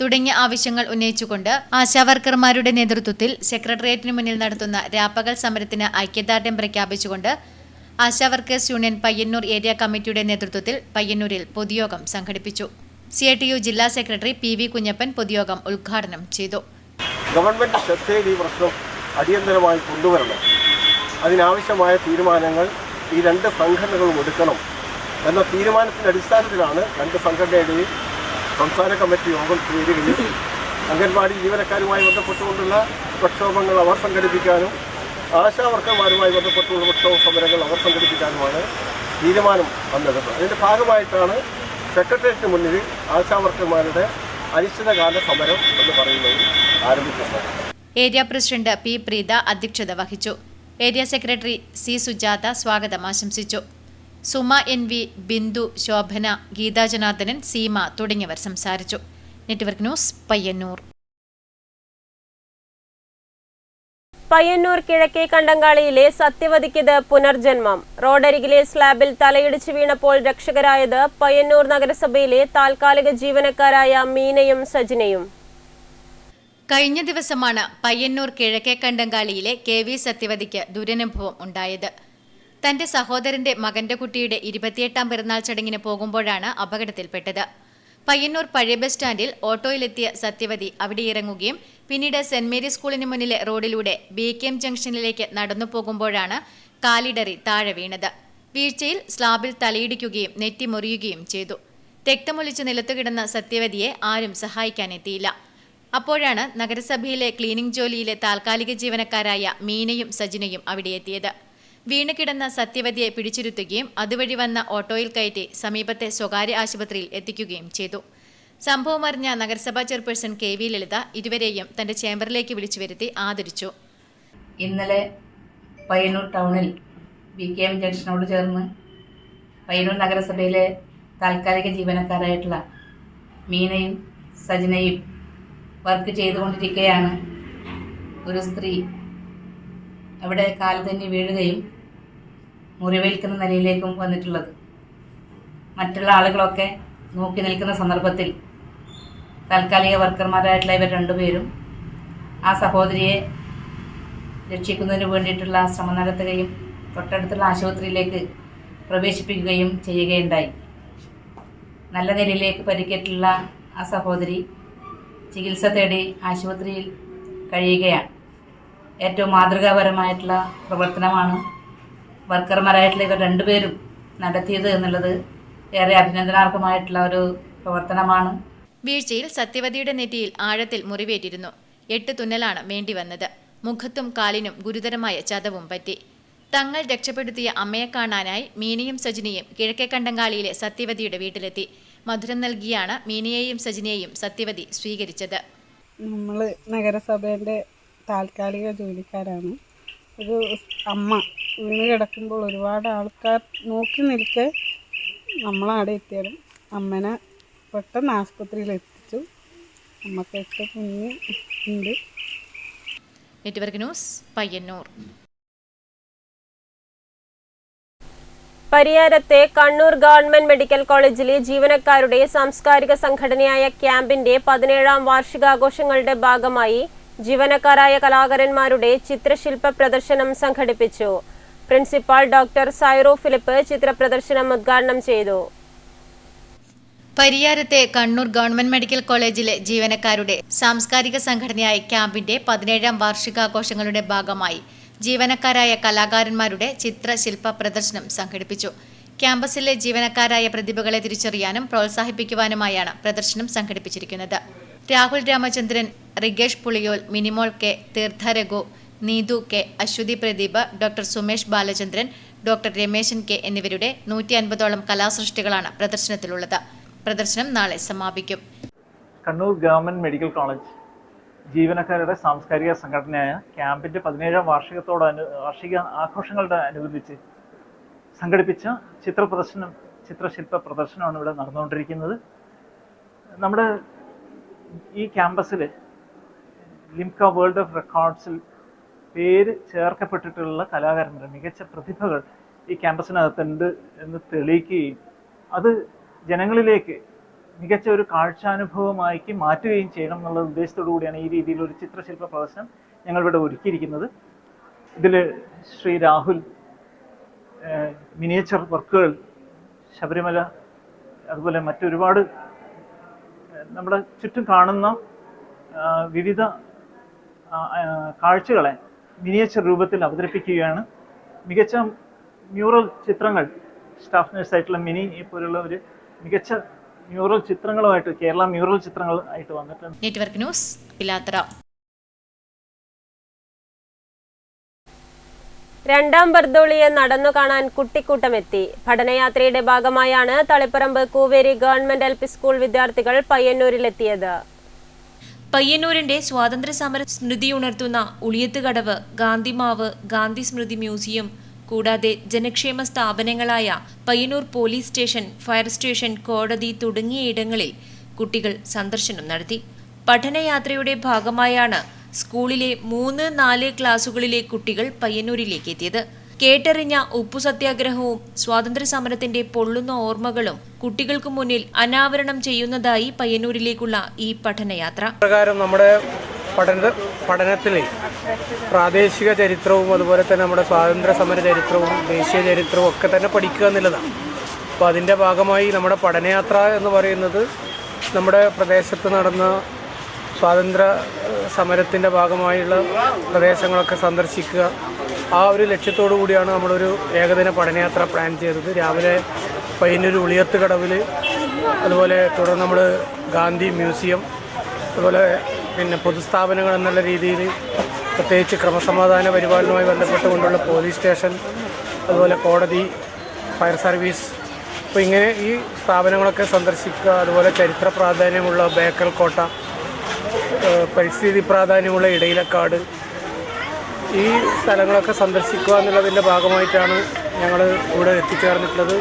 തുടങ്ങിയ ആവശ്യങ്ങൾ ഉന്നയിച്ചുകൊണ്ട് ആശാവർക്കർമാരുടെ നേതൃത്വത്തിൽ സെക്രട്ടേറിയറ്റിന് മുന്നിൽ നടത്തുന്ന രാപ്പകൽ സമരത്തിന് ഐക്യദാർഢ്യം പ്രഖ്യാപിച്ചുകൊണ്ട് ASHA workers union Payyanur area കമ്മിറ്റിയുടെ നേതൃത്വത്തിൽ പയ്യന്നൂരിൽ പൊതുയോഗം സംഘടിപ്പിച്ചു. CITU ജില്ലാ സെക്രട്ടറി PV കുഞ്ഞപ്പൻ പൊതുയോഗം ഉദ്ഘാടനം ചെയ്തു. ഗവൺമെന്റ് ശ്രദ്ധയിൽ ഈ പ്രശ്നം അടിയന്തരമായി കൊണ്ടുവരണം. അതിനാവശ്യമായ തീരുമാനങ്ങൾ ഈ രണ്ട് സംഘടനകളും എടുക്കണം എന്ന തീരുമാനത്തിൻ്റെ അടിസ്ഥാനത്തിലാണ് രണ്ട് സംഘടനയുടെയും സംസ്ഥാന കമ്മിറ്റി യോഗം ചേരുകയും അംഗൻവാടി ജീവനക്കാരുമായി ബന്ധപ്പെട്ടുകൊണ്ടുള്ള പ്രക്ഷോഭങ്ങൾ അവർ സംഘടിപ്പിക്കാനും ആശാ വർക്കർമാരുമായി ബന്ധപ്പെട്ടുള്ള പ്രക്ഷോഭ സമരങ്ങൾ അവർ സംഘടിപ്പിക്കാനുമാണ് തീരുമാനം വന്നത്. അതിൻ്റെ ഭാഗമായിട്ടാണ് സെക്രട്ടേറിയറ്റിന് മുന്നിൽ ആശാ വർക്കർമാരുടെ അനിശ്ചിതകാല സമരം എന്ന് പറയുന്നത് ആരംഭിക്കുന്നത്. ഏരിയ പ്രസിഡന്റ് P പ്രീത അധ്യക്ഷത വഹിച്ചു. ഏരിയ സെക്രട്ടറി C സുജാത സ്വാഗതം ആശംസിച്ചു. സുമ NV, ബിന്ദു, ശോഭന, ഗീതാ ജനാർദ്ദനൻ, സീമ തുടങ്ങിയവർ സംസാരിച്ചു. Network news Payyanur. പയ്യന്നൂർ കിഴക്കേ കണ്ടങ്കാളിയിലെ സത്യവതിക്കിത് പുനർജന്മം. റോഡരികിലെ സ്ലാബിൽ തലയിടിച്ച് വീണപ്പോൾ രക്ഷകരായത് പയ്യന്നൂർ നഗരസഭയിലെ താൽക്കാലിക ജീവനക്കാരായ മീനയും സജിനയും. കഴിഞ്ഞ ദിവസമാണ് പയ്യന്നൂർ കിഴക്കേ കണ്ടങ്കാളിയിലെ KV സത്യവതിക്ക് ദുരനുഭവം ഉണ്ടായത്. തന്റെ സഹോദരന്റെ മകന്റെ കുട്ടിയുടെ 28ാം പിറന്നാൾ ചടങ്ങിന് പോകുമ്പോഴാണ് അപകടത്തിൽപ്പെട്ടത്. പയ്യന്നൂർ പഴയ ബസ് സ്റ്റാൻഡിൽ ഓട്ടോയിലെത്തിയ സത്യവതി അവിടെ ഇറങ്ങുകയും പിന്നീട് സെന്റ് മേരീസ് സ്കൂളിന് മുന്നിലെ റോഡിലൂടെ BKM ജംഗ്ഷനിലേക്ക് നടന്നു പോകുമ്പോഴാണ് കാലിടറി താഴെ വീണത്. വീഴ്ചയിൽ സ്ലാബിൽ തലയിടിക്കുകയും നെറ്റി മുറിയുകയും ചെയ്തു. രക്തമൊലിച്ച് നിലത്തു കിടന്ന സത്യവതിയെ ആരും സഹായിക്കാനെത്തിയില്ല. അപ്പോഴാണ് നഗരസഭയിലെ ക്ലീനിംഗ് ജോലിയിലെ താൽക്കാലിക ജീവനക്കാരായ മീനയും സജിനയും അവിടെ എത്തിയത്. വീണ് കിടന്ന സത്യവതിയെ പിടിച്ചിരുത്തുകയും അതുവഴി വന്ന ഓട്ടോയിൽ കയറ്റി സമീപത്തെ സ്വകാര്യ ആശുപത്രിയിൽ എത്തിക്കുകയും ചെയ്തു. സംഭവം അറിഞ്ഞ നഗരസഭാ ചെയർപേഴ്സൺ KV ലളിത ഇരുവരെയും തന്റെ ചേംബറിലേക്ക് വിളിച്ചു വരുത്തി ആദരിച്ചു. ഇന്നലെ പയ്യന്നൂർ ടൗണിൽ BKM ജംഗ്ഷനോട് ചേർന്ന് പയ്യന്നൂർ നഗരസഭയിലെ താൽക്കാലിക ജീവനക്കാരായിട്ടുള്ള മീനയും സജിനയും വർക്ക് ചെയ്തുകൊണ്ടിരിക്കുകയാണ്. ഒരു സ്ത്രീ അവിടെ കാല് തന്നെ വീഴുകയും മുറിവേൽക്കുന്ന നിലയിലേക്കും വന്നിട്ടുള്ളത്. മറ്റുള്ള ആളുകളൊക്കെ നോക്കി നിൽക്കുന്ന സന്ദർഭത്തിൽ താൽക്കാലിക വർക്കർമാരായിട്ടുള്ള ഇവർ രണ്ടുപേരും ആ സഹോദരിയെ രക്ഷിക്കുന്നതിന് വേണ്ടിയിട്ടുള്ള ശ്രമം നടത്തുകയും തൊട്ടടുത്തുള്ള ആശുപത്രിയിലേക്ക് പ്രവേശിപ്പിക്കുകയും ചെയ്യുകയുണ്ടായി. നല്ല നിലയിലേക്ക് പരിക്കേറ്റുള്ള ആ സഹോദരി ചികിത്സ തേടി ആശുപത്രിയിൽ കഴിയുകയാണ്. ഏറ്റവും മാതൃകാപരമായിട്ടുള്ള പ്രവർത്തനമാണ് വർക്കർമാരായിട്ടുള്ള ഇവർ രണ്ടുപേരും നടത്തിയത് എന്നുള്ളത് ഏറെ അഭിനന്ദനാർഹമായിട്ടുള്ള ഒരു പ്രവർത്തനമാണ്. വീഴ്ചയിൽ സത്യവതിയുടെ നെറ്റിയിൽ ആഴത്തിൽ മുറിവേറ്റിരുന്നു. 8 തുന്നലാണ് വേണ്ടിവന്നത്. മുഖത്തും കാലിനും ഗുരുതരമായ ചതവും പറ്റി. തങ്ങൾ രക്ഷപ്പെടുത്തിയ അമ്മയെ കാണാനായി മീനയും സജിനയും കിഴക്കേ കണ്ടങ്കാളിയിലെ സത്യവതിയുടെ വീട്ടിലെത്തി. മധുരം നൽകിയാണ് മീനയെയും സജിനയെയും സത്യവതി സ്വീകരിച്ചത്. നമ്മൾ നഗരസഭയുടെ താൽക്കാലിക ജോലിക്കാരാണ്. ഒരു അമ്മ വീണ് കിടക്കുമ്പോൾ ഒരുപാട് ആൾക്കാർ നോക്കി നിൽക്കെ നമ്മളവിടെ എത്തിയാലും അമ്മനെ പെട്ടെന്ന് ആശുപത്രിയിൽ എത്തിച്ചു. അമ്മക്ക് 8 കുഞ്ഞ് ഉണ്ട്. Network news Payyanur. പരിയാരത്തെ കണ്ണൂർ ഗവൺമെന്റ് മെഡിക്കൽ കോളേജിലെ ജീവനക്കാരുടെ സാംസ്കാരിക സംഘടനയായ ക്യാമ്പിന്റെ 17ാം വാർഷികാഘോഷങ്ങളുടെ ഭാഗമായി ജീവനക്കാരായ കലാകാരന്മാരുടെ ചിത്രശില്പ പ്രദർശനം സംഘടിപ്പിച്ചു. പ്രിൻസിപ്പാൾ ഡോക്ടർ സൈറോ ഫിലിപ്പ് ചിത്രപ്രദർശനം ഉദ്ഘാടനം ചെയ്തു. പരിയാരത്തെ കണ്ണൂർ ഗവൺമെന്റ് മെഡിക്കൽ കോളേജിലെ ജീവനക്കാരുടെ സാംസ്കാരിക സംഘടനയായ ക്യാമ്പിന്റെ 17ാം വാർഷികാഘോഷങ്ങളുടെ ഭാഗമായി ജീവനക്കാരായ കലാകാരന്മാരുടെ ചിത്രശില്പ പ്രദർശനം സംഘടിപ്പിച്ചു. ക്യാമ്പസിലെ ജീവനക്കാരായ പ്രതിഭകളെ തിരിച്ചറിയാനും പ്രോത്സാഹിപ്പിക്കുവാനുമായാണ് പ്രദർശനം സംഘടിപ്പിച്ചിരിക്കുന്നത്. Rahul Ramachandran, Rigesh Puliyol, Minimol K, Theertha Raghu, Neethu K, Aswathy Pradeep, doctor Sumesh Balachandran, doctor Rameshan K എന്നിവരുടെ 150ഓളം കലാസൃഷ്ടികളാണ് പ്രദർശനത്തിലുള്ളത്. പ്രദർശനം നാളെ സമാപിക്കും. കണ്ണൂർ ഗവൺമെന്റ് മെഡിക്കൽ കോളേജ് ജീവനക്കാരുടെ സാംസ്കാരിക സംഘടനയായ ക്യാമ്പിൻ്റെ 17ാം വാർഷിക ആഘോഷങ്ങളുടെ അനുബന്ധിച്ച് സംഘടിപ്പിച്ച ചിത്രശില്പ പ്രദർശനമാണ് ഇവിടെ നടന്നുകൊണ്ടിരിക്കുന്നത്. നമ്മുടെ ഈ ക്യാമ്പസിൽ ലിംക വേൾഡ് ഓഫ് റെക്കോർഡ്സിൽ പേര് ചേർക്കപ്പെട്ടിട്ടുള്ള കലാകാരന്മാർ, മികച്ച പ്രതിഭകൾ ഈ ക്യാമ്പസിനകത്തുണ്ട് എന്ന് തെളിയിക്കുകയും അത് ജനങ്ങളിലേക്ക് മികച്ച ഒരു കാഴ്ചാനുഭവമാക്കി മാറ്റുകയും ചെയ്യണം എന്നുള്ള ഉദ്ദേശത്തോടു കൂടിയാണ് ഈ രീതിയിലൊരു ചിത്രശില്പ പ്രദർശനം ഞങ്ങളിവിടെ ഒരുക്കിയിരിക്കുന്നത്. ഇതിൽ ശ്രീ രാഹുൽ മിനിയേച്ചർ വർക്കുകൾ, ശബരിമല, അതുപോലെ മറ്റൊരുപാട് നമ്മുടെ ചുറ്റും കാണുന്ന വിവിധ കാഴ്ചകളെ മിനിയേച്ചർ രൂപത്തിൽ അവതരിപ്പിക്കുകയാണ്. മികച്ച മ്യൂറൽ ചിത്രങ്ങൾ, സ്റ്റാഫ് നഴ്സായിട്ടുള്ള മിനി പോലുള്ള ഒരു മികച്ച മ്യൂറൽ ചിത്രങ്ങളുമായിട്ട്, കേരള മ്യൂറൽ ചിത്രങ്ങളായിട്ട് വന്നിട്ടുണ്ട്. Network news Pilathara. രണ്ടാം ബർദോളിയെ നടന്നു കാണാൻ കുട്ടിക്കൂട്ടമെത്തി. പഠനയാത്രയുടെ ഭാഗമായാണ് Taliparamba Kooveri government LP school വിദ്യാർത്ഥികൾ പയ്യന്നൂരിലെത്തിയത്. പയ്യന്നൂരിന്റെ സ്വാതന്ത്ര്യ സമര സ്മൃതി ഉണർത്തുന്ന ഉളിയത്തുകടവ്, ഗാന്ധിമാവ്, ഗാന്ധി സ്മൃതി മ്യൂസിയം കൂടാതെ ജനക്ഷേമ സ്ഥാപനങ്ങളായ Payyanur police station, fire station, കോടതി തുടങ്ങിയ ഇടങ്ങളിൽ കുട്ടികൾ സന്ദർശനം നടത്തി. പഠനയാത്രയുടെ ഭാഗമായാണ് സ്കൂളിലെ 3-4 ക്ലാസുകളിലെ കുട്ടികൾ പയ്യന്നൂരിലേക്ക് എത്തിയത്. കേട്ടറിഞ്ഞ ഉപ്പു സത്യാഗ്രഹവും സ്വാതന്ത്ര്യ സമരത്തിന്റെ പൊള്ളുന്ന ഓർമ്മകളും കുട്ടികൾക്ക് മുന്നിൽ അനാവരണം ചെയ്യുന്നതായി പയ്യന്നൂരിലേക്കുള്ള ഈ പഠനയാത്ര. പ്രകാരം നമ്മുടെ പഠനത്തിൽ പ്രാദേശിക ചരിത്രവും അതുപോലെ തന്നെ നമ്മുടെ സ്വാതന്ത്ര്യ സമര ചരിത്രവും ദേശീയ ചരിത്രവും ഒക്കെ തന്നെ പഠിക്കുക എന്നുള്ളതാണ്. അപ്പോൾ അതിൻ്റെ ഭാഗമായി നമ്മുടെ പഠനയാത്ര എന്ന് പറയുന്നത് നമ്മുടെ പ്രദേശത്ത് നടന്ന സ്വാതന്ത്ര്യ സമരത്തിൻ്റെ ഭാഗമായുള്ള പ്രദേശങ്ങളൊക്കെ സന്ദർശിക്കുക, ആ ഒരു ലക്ഷ്യത്തോടു കൂടിയാണ് നമ്മളൊരു ഏകദിന പഠനയാത്ര പ്ലാൻ ചെയ്തത്. രാവിലെ പയ്യന്നൂർ ഉളിയത്തുകടവിൽ, അതുപോലെ തുടർന്ന് നമ്മൾ ഗാന്ധി മ്യൂസിയം, അതുപോലെ പിന്നെ പൊതുസ്ഥാപനങ്ങൾ എന്നുള്ള രീതിയിൽ പ്രത്യേകിച്ച് ക്രമസമാധാന പരിപാലനവുമായി ബന്ധപ്പെട്ടുകൊണ്ടുള്ള പോലീസ് സ്റ്റേഷൻ, അതുപോലെ കോടതി, ഫയർ സർവീസ്, അപ്പോൾ ഇങ്ങനെ ഈ സ്ഥാപനങ്ങളൊക്കെ സന്ദർശിക്കുക. അതുപോലെ ചരിത്ര പ്രാധാന്യമുള്ള ബേക്കൽ കോട്ട, പരിസ്ഥിതി പ്രാധാന്യമുള്ള ഇടയിലക്കാട്, ഈ സ്ഥലങ്ങളൊക്കെ സന്ദർശിക്കുക എന്നുള്ളതിൻ്റെ ഭാഗമായിട്ടാണ് ഞങ്ങൾ ഇവിടെ എത്തിച്ചേർന്നിട്ടുള്ളത്.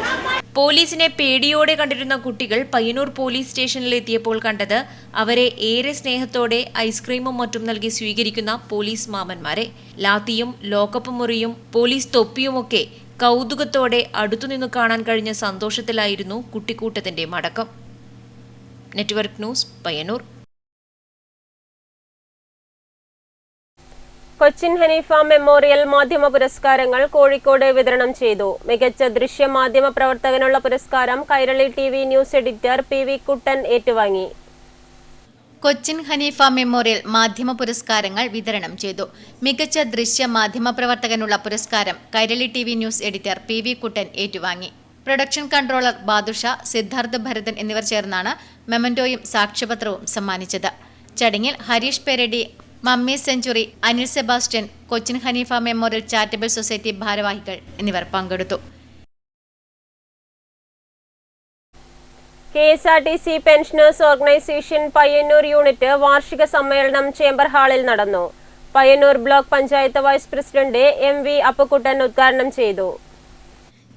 പോലീസിനെ പേടിയോടെ കണ്ടിരുന്ന കുട്ടികൾ പയ്യന്നൂർ പോലീസ് സ്റ്റേഷനിലെത്തിയപ്പോൾ കണ്ടത് അവരെ ഏറെ സ്നേഹത്തോടെ ഐസ്ക്രീമും മറ്റും നൽകി സ്വീകരിക്കുന്ന പോലീസ് മാമന്മാരെ. ലാത്തിയും ലോക്കപ്പ് മുറിയും പോലീസ് തൊപ്പിയുമൊക്കെ കൗതുകത്തോടെ അടുത്തുനിന്ന് കാണാൻ കഴിഞ്ഞ സന്തോഷത്തിലായിരുന്നു കുട്ടിക്കൂട്ടത്തിന്റെ മടക്കം. Network news, Payyanur. Cochin Haneefa memorial മാധ്യമ പുരസ്കാരങ്ങൾ കോഴിക്കോട് വിതരണം ചെയ്തു. മികച്ച ദൃശ്യ മാധ്യമ പ്രവർത്തകനുള്ള പുരസ്കാരം Kairali TV news editor PV Kuttan ഏറ്റുവാങ്ങി. കൊച്ചിൻ ഹനീഫ മെമ്മോറിയൽ മാധ്യമ പുരസ്കാരങ്ങൾ വിതരണം ചെയ്തു. മികച്ച ദൃശ്യ മാധ്യമ പ്രവർത്തകനുള്ള പുരസ്കാരം Kairali TV news editor PV Kuttan ഏറ്റുവാങ്ങി. പ്രൊഡക്ഷൻ കൺട്രോളർ ബാദുഷ, സിദ്ധാർത്ഥ് ഭരതൻ എന്നിവർ ചേർന്നാണ് മെമന്റോയും സാക്ഷ്യപത്രവും സമ്മാനിച്ചത്. ചടങ്ങിൽ Harish Peradi, Mammi Century, Anil Sebastian, Cochin Haneefa memorial charitable society ഭാരവാഹികൾ എന്നിവർ പങ്കെടുത്തു. KSRTC pensioners organisation Payyanur unit വാർഷിക സമ്മേളനം ചേംബർ ഹാളിൽ നടന്നു. Payyanur block panchayat vice president MV Appukuttan ഉദ്ഘാടനം ചെയ്തു.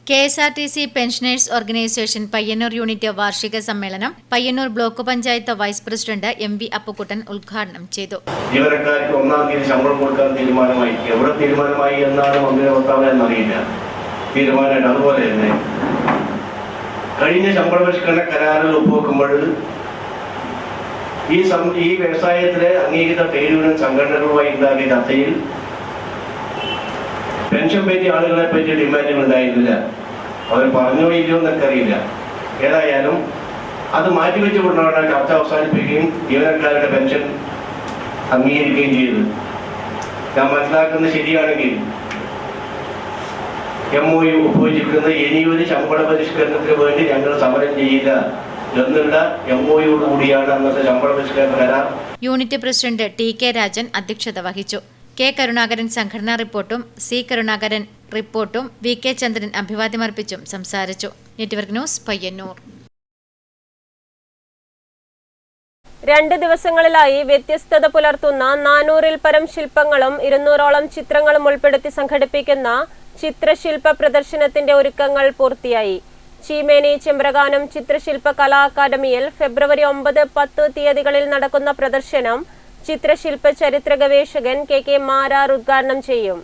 KSRTC pensioners organisation Payyanur unit വാർഷിക സമ്മേളനം Payyanur block panchayat vice president MV Appukuttan ഉദ്ഘാടനം ചെയ്തു. ജീവനക്കാർക്ക് 1-ാം തീയതി ശമ്പളം കൊടുക്കാൻ തീരുമാനമായി. എവിടെ തീരുമാനമായി എന്നാണ് മന്ത്രിയുടെ പ്രസ്താവന എന്നറിയില്ല. തീരുമാനമായിട്ട് അതുപോലെ തന്നെ കഴിഞ്ഞ ശമ്പള പരിഷ്കരണ കരാറിൽ ഒപ്പുവെക്കുമ്പോൾ ഈ വ്യവസായത്തിലെ അംഗീകൃത ട്രേഡ് യൂണിയൻ സംഘടനകളുമായി ഉണ്ടാക്കിയ ചർച്ചയിൽ പെൻഷൻ പറ്റി ആളുകളെ പറ്റി ഡിമാൻഡുകൾ ഉണ്ടായിരുന്നില്ല. അവർ പറഞ്ഞോ ഇല്ലയോ എന്നൊക്കെ അറിയില്ല. ഏതായാലും അത് മാറ്റിവെച്ചുകൊണ്ടാണ് ചർച്ച അവസാനിപ്പിക്കുകയും ജീവനക്കാരുടെ പെൻഷൻ അംഗീകരിക്കുകയും ചെയ്തത്. ഞാൻ മനസ്സിലാക്കുന്നത് ശരിയാണെങ്കിൽ MOU ഒപ്പുവെച്ചിരിക്കുന്ന ഇനിയൊരു ശമ്പള പരിഷ്കരണത്തിന് വേണ്ടി ഞങ്ങൾ സമരം ചെയ്യില്ല എന്നുള്ള MOU കൂടിയാണ് അന്നത്തെ ശമ്പള പരിഷ്കരണ കരാർ. യൂണിറ്റ് പ്രസിഡന്റ് TK രാജൻ അധ്യക്ഷത വഹിച്ചു. K കരുണാകരൻ സംഘടനാ റിപ്പോർട്ടും C കരുണാകരൻ റിപ്പോർട്ടും VK ചന്ദ്രൻ അഭിവാദ്യമർപ്പിച്ചും സംസാരിച്ചു. Network news, Payyanur. 2 ദിവസങ്ങളിലായി വ്യത്യസ്തത പുലർത്തുന്ന 400-ൽ പരം ശില്പങ്ങളും 200ഓളം ചിത്രങ്ങളും ഉൾപ്പെടുത്തി സംഘടിപ്പിക്കുന്ന ചിത്രശില്പ പ്രദർശനത്തിന്റെ ഒരുക്കങ്ങൾ പൂർത്തിയായി. ചീമേനി ചെമ്പ്രകാനം ചിത്രശില്പ കലാ അക്കാദമിയിൽ ഫെബ്രുവരി 9, 10 തീയതികളിൽ നടക്കുന്ന പ്രദർശനം ചിത്രശില്പ ചരിത്ര ഗവേഷകൻ കെ മാരാർ ഉദ്ഘാടനം ചെയ്യും.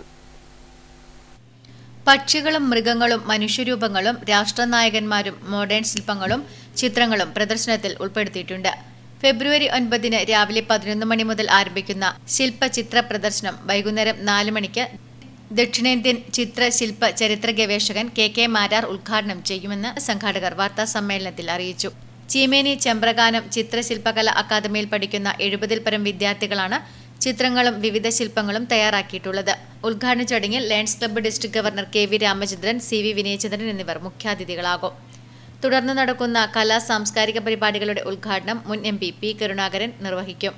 പക്ഷികളും മൃഗങ്ങളും മനുഷ്യരൂപങ്ങളും രാഷ്ട്രനായകന്മാരും മോഡേൺ ശില്പങ്ങളും ചിത്രങ്ങളും പ്രദർശനത്തിൽ ഉൾപ്പെടുത്തിയിട്ടുണ്ട്. ഫെബ്രുവരി 9 രാവിലെ 11 മണി മുതൽ ആരംഭിക്കുന്ന ശില്പചിത്ര പ്രദർശനം വൈകുന്നേരം 4 മണിക്ക് ദക്ഷിണേന്ത്യൻ ചിത്രശില്പ ചരിത്ര ഗവേഷകൻ കെ മാരാർ ഉദ്ഘാടനം ചെയ്യുമെന്ന് സംഘാടകർ വാർത്താ സമ്മേളനത്തിൽ അറിയിച്ചു. ചീമേനി ചെമ്പ്രകാനം ചിത്രശില്പകല അക്കാദമിയിൽ പഠിക്കുന്ന 70-ൽ പരം വിദ്യാർത്ഥികളാണ് ചിത്രങ്ങളും വിവിധ ശില്പങ്ങളും തയ്യാറാക്കിയിട്ടുള്ളത്. ഉദ്ഘാടന ചടങ്ങിൽ lions club district governor KV Ramachandran, CV Vinayachandran എന്നിവർ മുഖ്യാതിഥികളാകും. തുടർന്ന് നടക്കുന്ന കലാ സാംസ്കാരിക പരിപാടികളുടെ ഉദ്ഘാടനം മുൻ MP P കരുണാകരൻ നിർവഹിക്കും.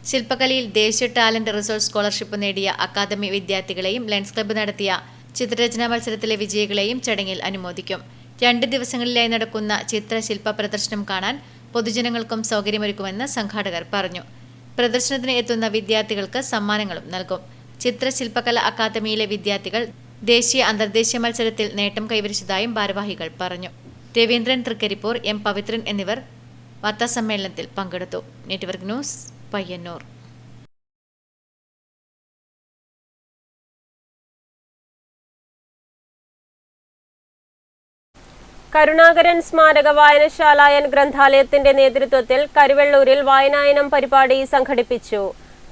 ശില്പകലയിൽ ദേശീയ ടാലന്റ് റിസോഴ്സ് സ്കോളർഷിപ്പ് നേടിയ അക്കാദമി വിദ്യാർത്ഥികളെയും ലയൺസ് ക്ലബ്ബ് നടത്തിയ ചിത്രരചനാ മത്സരത്തിലെ വിജയികളെയും ചടങ്ങിൽ അനുമോദിക്കും. 2 ദിവസങ്ങളിലായി നടക്കുന്ന ചിത്രശില്പ പ്രദർശനം കാണാൻ പൊതുജനങ്ങൾക്കും സൗകര്യമൊരുക്കുമെന്ന് സംഘാടകർ പറഞ്ഞു. പ്രദർശനത്തിന് എത്തുന്ന വിദ്യാർത്ഥികൾക്ക് സമ്മാനങ്ങളും നൽകും. ചിത്രശില്പകല അക്കാദമിയിലെ വിദ്യാർത്ഥികൾ ദേശീയ അന്തർദേശീയ മത്സരത്തിൽ നേട്ടം കൈവരിച്ചതായും ഭാരവാഹികൾ പറഞ്ഞു. രവീന്ദ്രൻ തൃക്കരിപ്പൂർ, M പവിത്രൻ എന്നിവർ വാർത്താസമ്മേളനത്തിൽ പങ്കെടുത്തു. Network news, Payyanur. കരുണാകരൻ സ്മാരക വായനശാല ഗ്രന്ഥാലയത്തിന്റെ നേതൃത്വത്തിൽ കരുവെള്ളൂരിൽ വായനായനം പരിപാടി സംഘടിപ്പിച്ചു.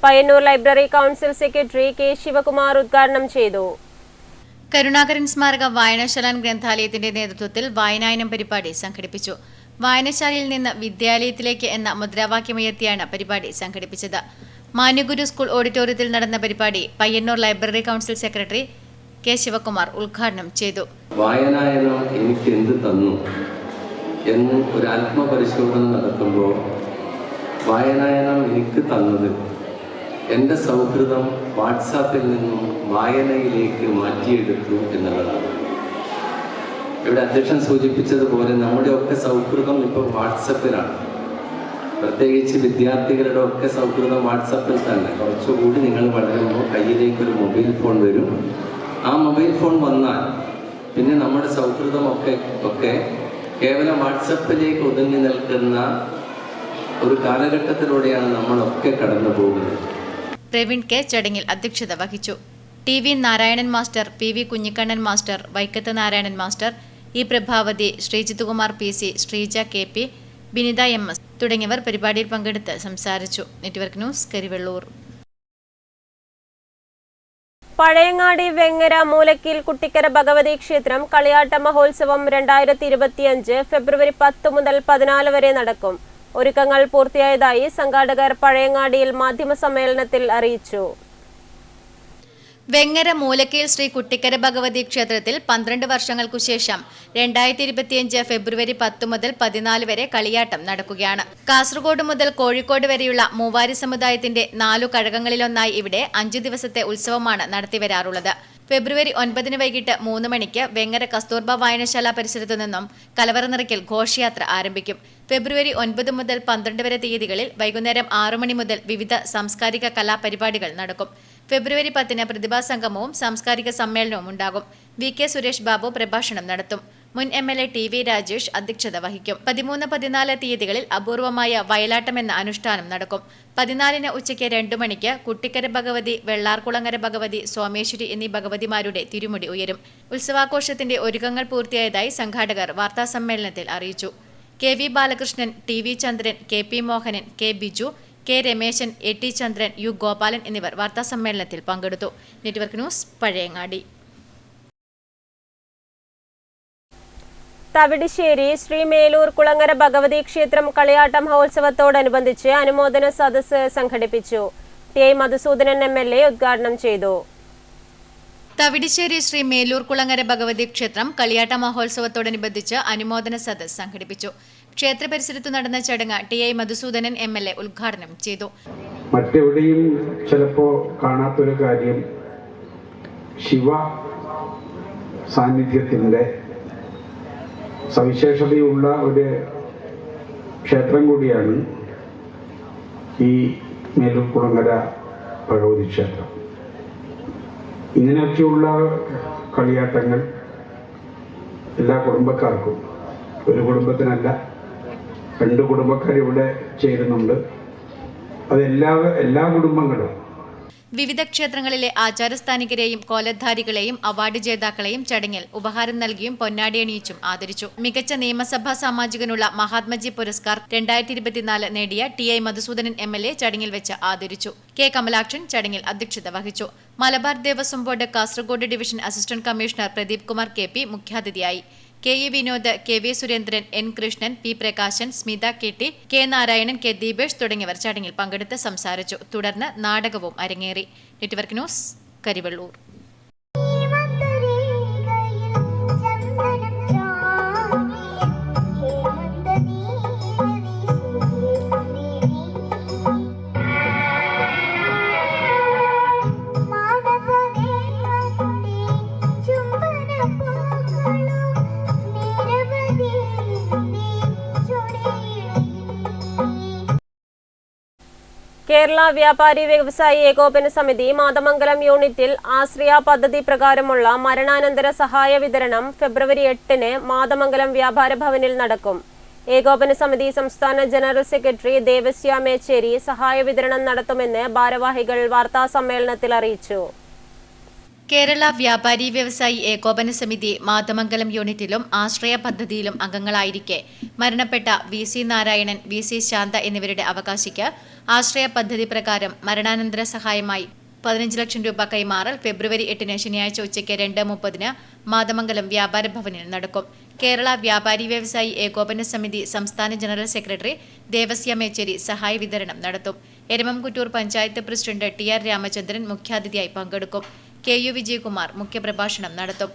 Payyanur library council secretary K Sivakumar ഉദ്ഘാടനം ചെയ്തു. കരുണാകരൻ സ്മാരക വായനശാല ഗ്രന്ഥാലയത്തിന്റെ നേതൃത്വത്തിൽ വായനായനം പരിപാടി സംഘടിപ്പിച്ചു. വായനശാലയിൽ നിന്ന് വിദ്യാലയത്തിലേക്ക് എന്ന മുദ്രാവാക്യമുയർത്തിയാണ് പരിപാടി സംഘടിപ്പിച്ചത്. മാന്യഗുരു സ്കൂൾ ഓഡിറ്റോറിയത്തിൽ നടന്ന പരിപാടി Payyanur library council secretary K Sivakumar ഉദ്ഘാടനം ചെയ്തു. വായനായനം എനിക്ക് എന്ത് തന്നു എന്ന് ഒരു ആത്മപരിശോധന നടത്തുമ്പോൾ വായനായനം എനിക്ക് തന്നത് എൻ്റെ സൗഹൃദം വാട്സാപ്പിൽ നിന്നും വായനയിലേക്ക് മാറ്റിയെടുത്തു എന്നുള്ളതാണ്. ഇവിടെ അധ്യക്ഷൻ സൂചിപ്പിച്ചതുപോലെ നമ്മുടെയൊക്കെ സൗഹൃദം ഇപ്പോൾ വാട്സപ്പിലാണ്. പ്രത്യേകിച്ച് വിദ്യാർത്ഥികളുടെ ഒക്കെ സൗഹൃദം വാട്സപ്പിൽ തന്നെ. കുറച്ചുകൂടി നിങ്ങൾ വളരുമ്പോൾ കയ്യിലേക്കൊരു മൊബൈൽ ഫോൺ വരും. ആ മൊബൈൽ ഫോൺ വന്നാൽ പിന്നെ നമ്മുടെ സൗഹൃദമൊക്കെ കേവലം വാട്സപ്പിലേക്ക് ഒതുങ്ങി നിൽക്കുന്ന ഒരു കാലഘട്ടത്തിലൂടെയാണ് നമ്മളൊക്കെ കടന്നു പോകുന്നത്. പ്രവീൺ K ചടങ്ങിൽ അധ്യക്ഷത വഹിച്ചു. TV Narayanan master, PV Kunhikannan master, Vaikkath Narayanan master, E Prabhavathi, Sreejithkumar PC, Sreeja KP, Binitha MS തുടങ്ങിയവർ പരിപാടിയിൽ പങ്കെടുത്ത് സംസാരിച്ചു. Network news, Karivellur. പഴയങ്ങാടി വെങ്ങര മൂലക്കീൽ കുട്ടിക്കര ഭഗവതി ക്ഷേത്രം കളിയാട്ട മഹോത്സവം 2025 ഫെബ്രുവരി 10 മുതൽ 14 വരെ നടക്കും. ഒരുക്കങ്ങൾ പൂർത്തിയായതായി സംഘാടകർ പഴയങ്ങാടിയിൽ മാധ്യമസമ്മേളനത്തിൽ അറിയിച്ചു. വെങ്ങര മൂലക്കീൽ ശ്രീ കുട്ടിക്കര ഭഗവതി ക്ഷേത്രത്തിൽ 12 വർഷങ്ങൾക്കു ശേഷം 2025 ഫെബ്രുവരി 10 മുതൽ 14 വരെ കളിയാട്ടം നടക്കുകയാണ്. കാസർഗോഡ് മുതൽ കോഴിക്കോട് വരെയുള്ള മൂവാരി സമുദായത്തിന്റെ 4 കഴകങ്ങളിലൊന്നായി ഇവിടെ 5 ദിവസത്തെ ഉത്സവമാണ് നടത്തിവരാറുള്ളത്. ഫെബ്രുവരി 9 വൈകിട്ട് 3 മണിക്ക് വെങ്ങര കസ്തൂർബ വായനശാല പരിസരത്തു നിന്നും കലവറ നിറയ്ക്കൽ ഘോഷയാത്ര ആരംഭിക്കും. ഫെബ്രുവരി 9 മുതൽ 12 വരെ തീയതികളിൽ വൈകുന്നേരം 6 മണി മുതൽ വിവിധ സാംസ്കാരിക കലാപരിപാടികൾ നടക്കും. ഫെബ്രുവരി 10 പ്രതിഭാ സംഗമവും സാംസ്കാരിക സമ്മേളനവും ഉണ്ടാകും. VK സുരേഷ് ബാബു പ്രഭാഷണം നടത്തും. മുൻ MLA TV രാജേഷ് അധ്യക്ഷത വഹിക്കും. 13, 14 തീയതികളിൽ അപൂർവമായ വയലാട്ടം എന്ന അനുഷ്ഠാനം നടക്കും. 14 ഉച്ചയ്ക്ക് 2 മണിക്ക് കുട്ടിക്കര ഭഗവതി, വെള്ളാർകുളങ്ങര ഭഗവതി, സോമേശ്വരി എന്നീ ഭഗവതിമാരുടെ തിരുമുടി ഉയരും. ഉത്സവാഘോഷത്തിന്റെ ഒരുക്കങ്ങൾ പൂർത്തിയായതായി സംഘാടകർ വാർത്താസമ്മേളനത്തിൽ അറിയിച്ചു. KV Balakrishnan, TV Chandran, KP Mohanan, K Biju, K Rameshan, AT Chandran, U Gopalan എന്നിവർ വാർത്താസമ്മേളനത്തിൽ പങ്കെടുത്തു. Network news, Pazhayangadi. തവിടിശ്ശേരി ശ്രീ മേലൂർ കുളങ്ങര ഭഗവതി ക്ഷേത്രം കളിയാട്ട മഹോത്സവത്തോടനുബന്ധിച്ച് അനുമോദന സദസ്സ് സംഘടിപ്പിച്ചു. TI മധുസൂദനൻ MLA ഉദ്ഘാടനം ചെയ്തു. തവിടിശ്ശേരി ശ്രീ മേലൂർ കുളങ്ങര ഭഗവതി ക്ഷേത്രം കളിയാട്ട മഹോത്സവത്തോടനുബന്ധിച്ച് അനുമോദന സദസ്സ് സംഘടിപ്പിച്ചു. ക്ഷേത്ര പരിസരത്ത് നടന്ന ചടങ്ങ് TI മധുസൂദനൻ MLA ഉദ്ഘാടനം ചെയ്തു. മറ്റെവിടെയും ചിലപ്പോൾ കാണാത്തൊരു കാര്യം ശിവ സാന്നിധ്യത്തിൻ്റെ സവിശേഷതയുള്ള ഒരു ക്ഷേത്രം കൂടിയാണ് ഈ മേലുക്കുളങ്ങര ഭഗവതി ക്ഷേത്രം. ഇങ്ങനെയൊക്കെയുള്ള കളിയാട്ടങ്ങൾ എല്ലാ കുടുംബക്കാർക്കും, ഒരു കുടുംബത്തിനല്ല 2 കുടുംബക്കാർ ഇവിടെ ചേരുന്നുണ്ട്. അത് എല്ലാ കുടുംബങ്ങളും. വിവിധ ക്ഷേത്രങ്ങളിലെ ആചാരസ്ഥാനികരെയും കോലധാരികളെയും അവാർഡ് ജേതാക്കളെയും ചടങ്ങിൽ ഉപഹാരം നൽകിയും പൊന്നാടിയണിയിച്ചും ആദരിച്ചു. മികച്ച നിയമസഭാ സാമാജികനുള്ള മഹാത്മജി പുരസ്കാർ 2024 നേടിയ TI മധുസൂദനൻ MLA ചടങ്ങിൽ വെച്ച് ആദരിച്ചു. K കമലാക്ഷൻ ചടങ്ങിൽ അധ്യക്ഷത വഹിച്ചു. Malabar Devaswom board Kasaragod division assistant commissioner Pradeep Kumar KP മുഖ്യാതിഥിയായി. KE Vinod, KV Surendran, N Krishnan, P Prakashan, Smitha KT, K Narayanan, K Deepesh തുടങ്ങിയവർ ചടങ്ങിൽ പങ്കെടുത്ത് സംസാരിച്ചു. തുടർന്ന് നാടകവും അരങ്ങേറി. Network news, Karivellur. കേരള വ്യാപാരി വ്യവസായി ഏകോപന സമിതി മാതമംഗലം യൂണിറ്റിൽ ആശ്രയ പദ്ധതി പ്രകാരമുള്ള മരണാനന്തര സഹായ വിതരണം ഫെബ്രുവരി 8-ന് മാതമംഗലം വ്യാപാര ഭവനിൽ നടക്കും. ഏകോപന സമിതി സംസ്ഥാന ജനറൽ സെക്രട്ടറി ദേവസ്യ മേച്ചേരി സഹായ വിതരണം നടത്തുമെന്ന് ഭാരവാഹികൾ വാർത്താസമ്മേളനത്തിൽ അറിയിച്ചു. കേരള വ്യാപാരി വ്യവസായി ഏകോപന സമിതി മാതമംഗലം യൂണിറ്റിലും ആശ്രയ പദ്ധതിയിലും അംഗങ്ങളായിരിക്കെ മരണപ്പെട്ട VC നാരായണൻ, VC ശാന്ത എന്നിവരുടെ അവകാശിക്ക് ആശ്രയ പദ്ധതി പ്രകാരം മരണാനന്തര സഹായമായി 15 ലക്ഷം രൂപ കൈമാറൽ ഫെബ്രുവരി 8-ന് ശനിയാഴ്ച ഉച്ചയ്ക്ക് 2:30-ന് മാതമംഗലം വ്യാപാര ഭവനിൽ നടക്കും. കേരള വ്യാപാരി വ്യവസായി ഏകോപന സമിതി സംസ്ഥാന ജനറൽ സെക്രട്ടറി ദേവസ്യ മേച്ചേരി സഹായ വിതരണം നടത്തും. എരമംകുറ്റൂർ പഞ്ചായത്ത് പ്രസിഡന്റ് TR രാമചന്ദ്രൻ മുഖ്യാതിഥിയായി പങ്കെടുക്കും. KU വിജയകുമാർ മുഖ്യപ്രഭാഷണം നടത്തും.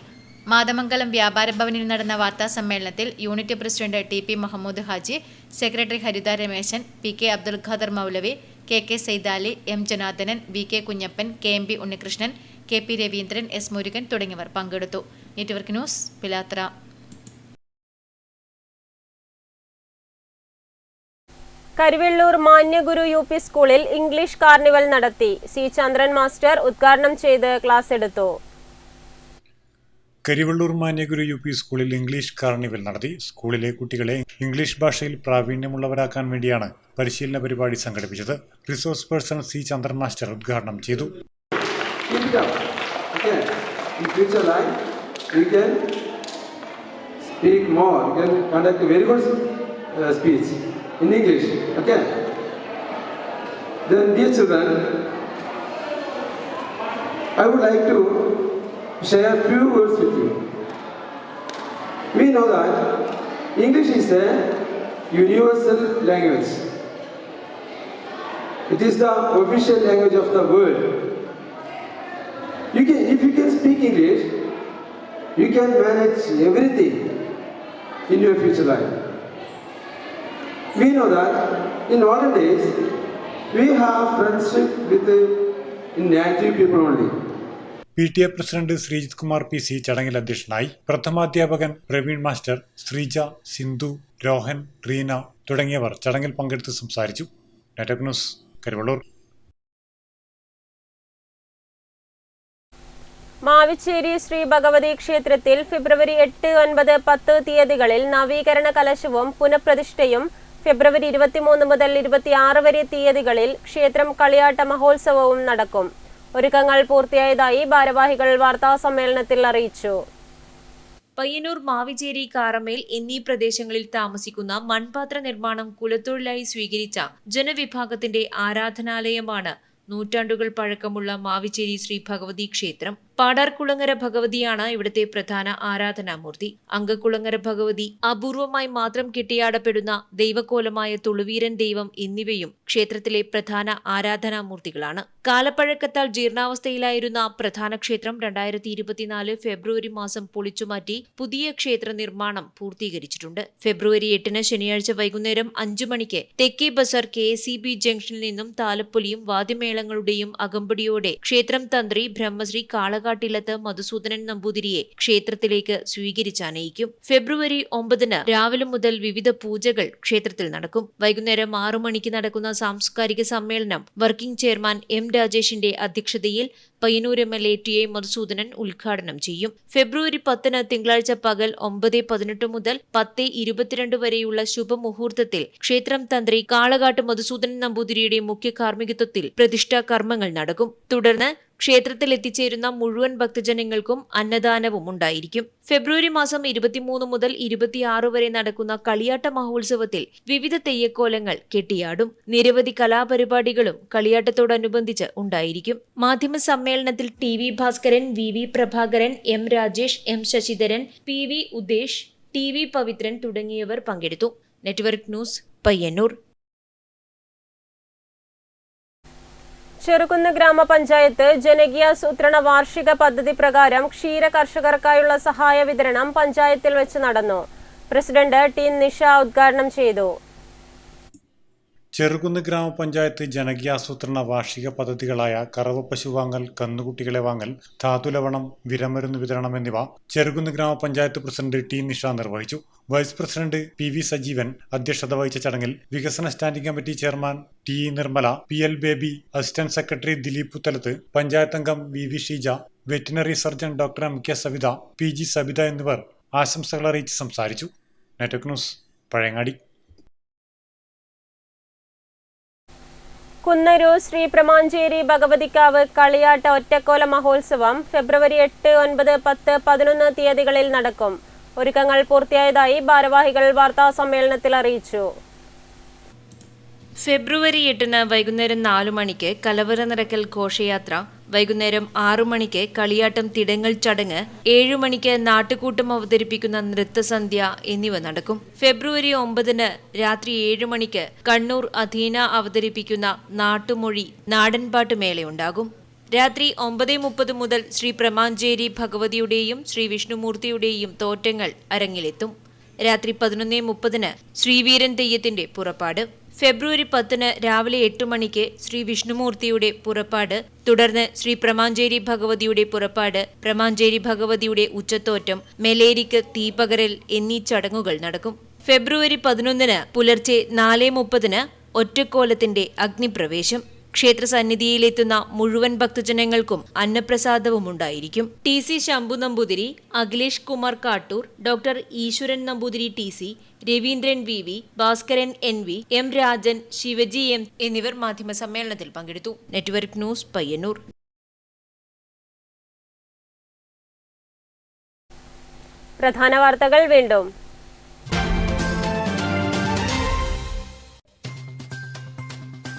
മാതമംഗലം വ്യാപാര ഭവനിൽ നടന്ന വാർത്താ സമ്മേളനത്തിൽ unit president TP Muhammad Haji, secretary Haritha Ramesan, PK Abdul Khader Moulavi, KK Saidali, M Janardhanan, VK Kunhappan, KMB Unnikrishnan, KP Raveendran, S Murugan തുടങ്ങിയവർ പങ്കെടുത്തു. Network news, Pilathara. Karivellur Manyaguru UP സ്കൂളിൽ ഇംഗ്ലീഷ് കാർണിവൽ നടത്തി. C ചന്ദ്രൻ മാസ്റ്റർ ഉദ്ഘാടനം ചെയ്ത് ക്ലാസ് എടുത്തു. കരിവെള്ളൂർ മാന്യഗുരു UP സ്കൂളിൽ ഇംഗ്ലീഷ് കാർണിവൽ നടത്തി. സ്കൂളിലെ കുട്ടികളെ ഇംഗ്ലീഷ് ഭാഷയിൽ പ്രാവീണ്യമുള്ളവരാക്കാൻ വേണ്ടിയാണ് പരിശീലന പരിപാടി സംഘടിപ്പിച്ചത്. Resource person C Chandran master ഉദ്ഘാടനം ചെയ്തു. in English, okay? Then, dear children, I would like to share a few words with you. We know that English is a universal language. It is the official language of the world. If you can speak English, you can manage everything in your future life. We know that in olden days, we have friendship with native people only. PTA president Sreejith Kumar PC ചടങ്ങിൽ അധ്യക്ഷനായി. പ്രഥമാധ്യാപകൻ Praveen master, Sreeja, Sindhu, Rohan, Reena തുടങ്ങിയവർ ചടങ്ങിൽ പങ്കെടുത്ത് സംസാരിച്ചു. Network news, Karivellur. Mavicheri Shri Bhagavathi ക്ഷേത്രത്തിൽ ഫെബ്രുവരി 8, 9, 10 തീയതികളിൽ നവീകരണ കലശവും പുനഃപ്രതിഷ്ഠയും, ഫെബ്രുവരി 23 മുതൽ 26 വരെ തീയതികളിൽ ക്ഷേത്രം കളിയാട്ട മഹോത്സവവും നടക്കും. ഒരുക്കങ്ങൾ പൂർത്തിയായതായി ഭാരവാഹികൾ വാർത്താസമ്മേളനത്തിൽ അറിയിച്ചു. പയ്യന്നൂർ, മാവിച്ചേരി, കാറമേൽ എന്നീ പ്രദേശങ്ങളിൽ താമസിക്കുന്ന മൺപാത്ര നിർമ്മാണം കുലത്തൊഴിലായി സ്വീകരിച്ച ജനവിഭാഗത്തിന്റെ ആരാധനാലയമാണ് നൂറ്റാണ്ടുകൾ പഴക്കമുള്ള മാവിച്ചേരി ശ്രീ ഭഗവതി ക്ഷേത്രം. പാടാർകുളങ്ങര ഭഗവതിയാണ് ഇവിടുത്തെ പ്രധാന ആരാധനാമൂർത്തി. അങ്കക്കുളങ്ങര ഭഗവതി, അപൂർവമായി മാത്രം കെട്ടിയാടപ്പെടുന്ന ദൈവക്കോലമായ തുളുവീരൻ ദൈവം എന്നിവയും ക്ഷേത്രത്തിലെ പ്രധാന ആരാധനാമൂർത്തികളാണ്. കാലപ്പഴക്കത്താൽ ജീർണാവസ്ഥയിലായിരുന്ന പ്രധാന ക്ഷേത്രം 2024 ഫെബ്രുവരി മാസം പൊളിച്ചുമാറ്റി പുതിയ ക്ഷേത്ര നിർമ്മാണം പൂർത്തീകരിച്ചിട്ടുണ്ട്. ഫെബ്രുവരി 8-ന് ശനിയാഴ്ച വൈകുന്നേരം 5 മണിക്ക് തെക്കേ ബസാർ KSEB ജംഗ്ഷനിൽ നിന്നും താലപ്പൊലിയും വാദ്യമേളങ്ങളുടെയും അകമ്പടിയോടെ ക്ഷേത്രം തന്ത്രി ബ്രഹ്മശ്രീ കാളക കാളകാട്ടിലത്ത് മധുസൂദനൻ നമ്പൂതിരിയെ ക്ഷേത്രത്തിലേക്ക് സ്വീകരിച്ചാനയിക്കും. ഫെബ്രുവരി 9 രാവിലെ മുതൽ വിവിധ പൂജകൾ ക്ഷേത്രത്തിൽ നടക്കും. വൈകുന്നേരം 6 മണിക്ക് നടക്കുന്ന സാംസ്കാരിക സമ്മേളനം വർക്കിംഗ് ചെയർമാൻ എം രാജേഷിന്റെ അധ്യക്ഷതയിൽ പയ്യന്നൂർ MLA TA മധുസൂദനൻ ഉദ്ഘാടനം ചെയ്യും. ഫെബ്രുവരി 10 തിങ്കളാഴ്ച പകൽ 9:18 മുതൽ 10:22 വരെയുള്ള ശുഭമുഹൂർത്തത്തിൽ ക്ഷേത്രം തന്ത്രി കാളകാട്ട് മധുസൂദനൻ നമ്പൂതിരിയുടെ മുഖ്യ കാർമ്മികത്വത്തിൽ പ്രതിഷ്ഠാ കർമ്മങ്ങൾ നടക്കും. തുടർന്ന് ക്ഷേത്രത്തിൽ എത്തിച്ചേരുന്ന മുഴുവൻ ഭക്തജനങ്ങൾക്കും അന്നദാനവും ഉണ്ടായിരിക്കും. ഫെബ്രുവരി മാസം 23 മുതൽ 26 വരെ നടക്കുന്ന കളിയാട്ട മഹോത്സവത്തിൽ വിവിധ തെയ്യക്കോലങ്ങൾ കെട്ടിയാടും. നിരവധി കലാപരിപാടികളും കളിയാട്ടത്തോടനുബന്ധിച്ച് ഉണ്ടായിരിക്കും. മാധ്യമ സമ്മേളനത്തിൽ TV Bhaskaran, VV Prabhakaran, M Rajesh, M Sasidharan, PV Udesh, TV Pavithran തുടങ്ങിയവർ പങ്കെടുത്തു. Network news, Payyanur. ചെറുകുന്ന് ഗ്രാമപഞ്ചായത്ത് ജനകീയാസൂത്രണ വാർഷിക പദ്ധതി പ്രകാരം ക്ഷീര കർഷകർക്കായുള്ള സഹായ വിതരണം പഞ്ചായത്തിൽ വെച്ച് നടന്നു. പ്രസിഡന്റ് T നിഷ ഉദ്ഘാടനം ചെയ്തു. ചെറുകുന്ന് ഗ്രാമപഞ്ചായത്ത് ജനകീയാസൂത്രണ വാർഷിക പദ്ധതികളായ കറവ പശു വാങ്ങൽ, കന്നുകുട്ടികളെ വാങ്ങൽ, ധാതുലവണം, വിരമരുന്ന് വിതരണം എന്നിവ ചെറുകുന്ന് ഗ്രാമപഞ്ചായത്ത് പ്രസിഡന്റ് T നിഷ നിർവഹിച്ചു. വൈസ് പ്രസിഡന്റ് PV സജീവൻ അധ്യക്ഷത വഹിച്ച ചടങ്ങിൽ വികസന standing committee chairman T Nirmala, PL Baby, assistant secretary Dileep Puthalath, panchayat അംഗം VV Sheeja, veterinary surgeon doctor MK Savitha, PG Sabitha എന്നിവർ ആശംസകൾ അറിയിച്ച് സംസാരിച്ചു. Network news, Pazhayangadi. കുന്നരൂർ ശ്രീ പ്രമാഞ്ചേരി ഭഗവതിക്കാവ് കളിയാട്ട ഒറ്റക്കോല മഹോത്സവം ഫെബ്രുവരി 8, 9, 10, 11 തീയതികളിൽ നടക്കും. ഒരുക്കങ്ങൾ പൂർത്തിയായതായി ഭാരവാഹികൾ വാർത്താസമ്മേളനത്തിൽ അറിയിച്ചു. ഫെബ്രുവരി 8 വൈകുന്നേരം 4 മണിക്ക് കലവറ നിറക്കൽ ഘോഷയാത്ര, വൈകുന്നേരം 6 മണിക്ക് കളിയാട്ടം തിടങ്ങൽ ചടങ്ങ്, 7 മണിക്ക് നാട്ടുകൂട്ടം അവതരിപ്പിക്കുന്ന നൃത്തസന്ധ്യ എന്നിവ നടക്കും. ഫെബ്രുവരി 9 രാത്രി 7 മണിക്ക് കണ്ണൂർ അധീന അവതരിപ്പിക്കുന്ന നാട്ടുമൊഴി നാടൻപാട്ട് മേളയുണ്ടാകും. രാത്രി 9:30 മുതൽ ശ്രീ പ്രമാഞ്ചേരി ഭഗവതിയുടെയും ശ്രീ വിഷ്ണുമൂർത്തിയുടെയും തോറ്റങ്ങൾ അരങ്ങിലെത്തും. രാത്രി 11:30 ശ്രീവീരൻ തെയ്യത്തിന്റെ പുറപ്പാട്. ഫെബ്രുവരി 10 രാവിലെ 8 മണിക്ക് ശ്രീ വിഷ്ണുമൂർത്തിയുടെ പുറപ്പാട്, തുടർന്ന് ശ്രീ പ്രമാഞ്ചേരി ഭഗവതിയുടെ പുറപ്പാട്, പ്രമാഞ്ചേരി ഭഗവതിയുടെ ഉച്ചത്തോറ്റം, മെലേരിക്ക് തീപകരൽ എന്നീ ചടങ്ങുകൾ നടക്കും. ഫെബ്രുവരി 11 പുലർച്ചെ 4:30 ഒറ്റക്കോലത്തിന്റെ അഗ്നിപ്രവേശം. ക്ഷേത്ര സന്നിധിയിലെത്തുന്ന മുഴുവൻ ഭക്തജനങ്ങൾക്കും അന്നപ്രസാദവും ഉണ്ടായിരിക്കും. TC ശംഭു നമ്പൂതിരി, അഖിലേഷ് കുമാർ കാട്ടൂർ, ഡോക്ടർ ഈശ്വരൻ Namboothiri TC, Raveendran VV, Bhaskaran NV, M Rajan, Shivaji M എന്നിവർ മാധ്യമ സമ്മേളനത്തിൽ പങ്കെടുത്തു. Network news, Payyanur. പ്രധാന വാർത്തകൾ വീണ്ടും.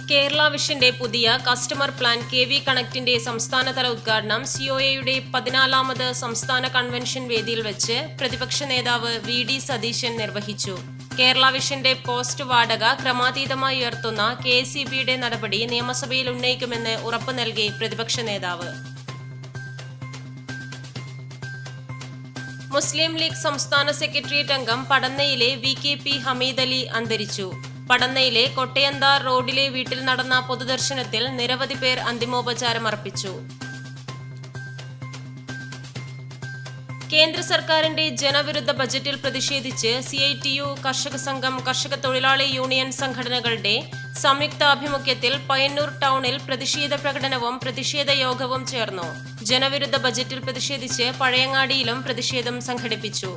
കേരള വിഷന്റെ പുതിയ കസ്റ്റമർ പ്ലാൻ KV കണക്റ്റിന്റെ സംസ്ഥാനതല ഉദ്ഘാടനം COAയുടെ 14ാമത് സംസ്ഥാന കൺവെൻഷൻ വേദിയിൽ വെച്ച് പ്രതിപക്ഷ നേതാവ് VD സതീശൻ നിർവഹിച്ചു. കേരള വിഷന്റെ പോസ്റ്റ് വാടക ക്രമാതീതമായി ഉയർത്തുന്ന KSEBയുടെ നടപടി നിയമസഭയിൽ ഉന്നയിക്കുമെന്ന് ഉറപ്പു നൽകി പ്രതിപക്ഷ നേതാവ്. മുസ്ലിം ലീഗ് സംസ്ഥാന സെക്രട്ടേറിയറ്റ് അംഗം പടന്നയിലെ VKP ഹമീദ് അലി അന്തരിച്ചു. പടന്നയിലെ കൊട്ടയന്താർ റോഡിലെ വീട്ടിൽ നടന്ന പൊതുദർശനത്തിൽ നിരവധി പേർ അന്തിമോപചാരം അർപ്പിച്ചു. കേന്ദ്ര സർക്കാരിന്റെ ജനവിരുദ്ധ ബജറ്റിൽ പ്രതിഷേധിച്ച് CITU കർഷക സംഘം, കർഷക തൊഴിലാളി യൂണിയൻ സംഘടനകളുടെ സംയുക്താഭിമുഖ്യത്തിൽ പയ്യന്നൂർ ടൗണിൽ പ്രതിഷേധ പ്രകടനവും പ്രതിഷേധ യോഗവും ചേർന്നു. ജനവിരുദ്ധ ബജറ്റിൽ പ്രതിഷേധിച്ച് പഴയങ്ങാടിയിലും പ്രതിഷേധം സംഘടിപ്പിച്ചു.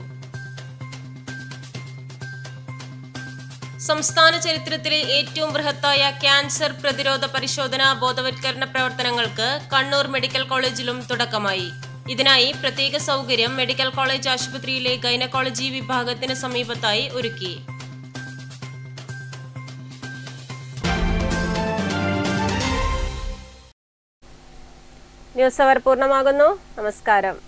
സംസ്ഥാന ചരിത്രത്തിലെ ഏറ്റവും ബൃഹത്തായ ക്യാൻസർ പ്രതിരോധ പരിശോധനാ ബോധവത്കരണ പ്രവർത്തനങ്ങൾക്ക് കണ്ണൂർ മെഡിക്കൽ കോളേജിലും തുടക്കമായി. ഇതിനായി പ്രത്യേക സൗകര്യം മെഡിക്കൽ കോളേജ് ആശുപത്രിയിലെ ഗൈനക്കോളജി വിഭാഗത്തിന് സമീപത്തായി ഒരുക്കി. ന്യൂസ് അവർ പൂർണ്ണമാകുന്നു. നമസ്കാരം.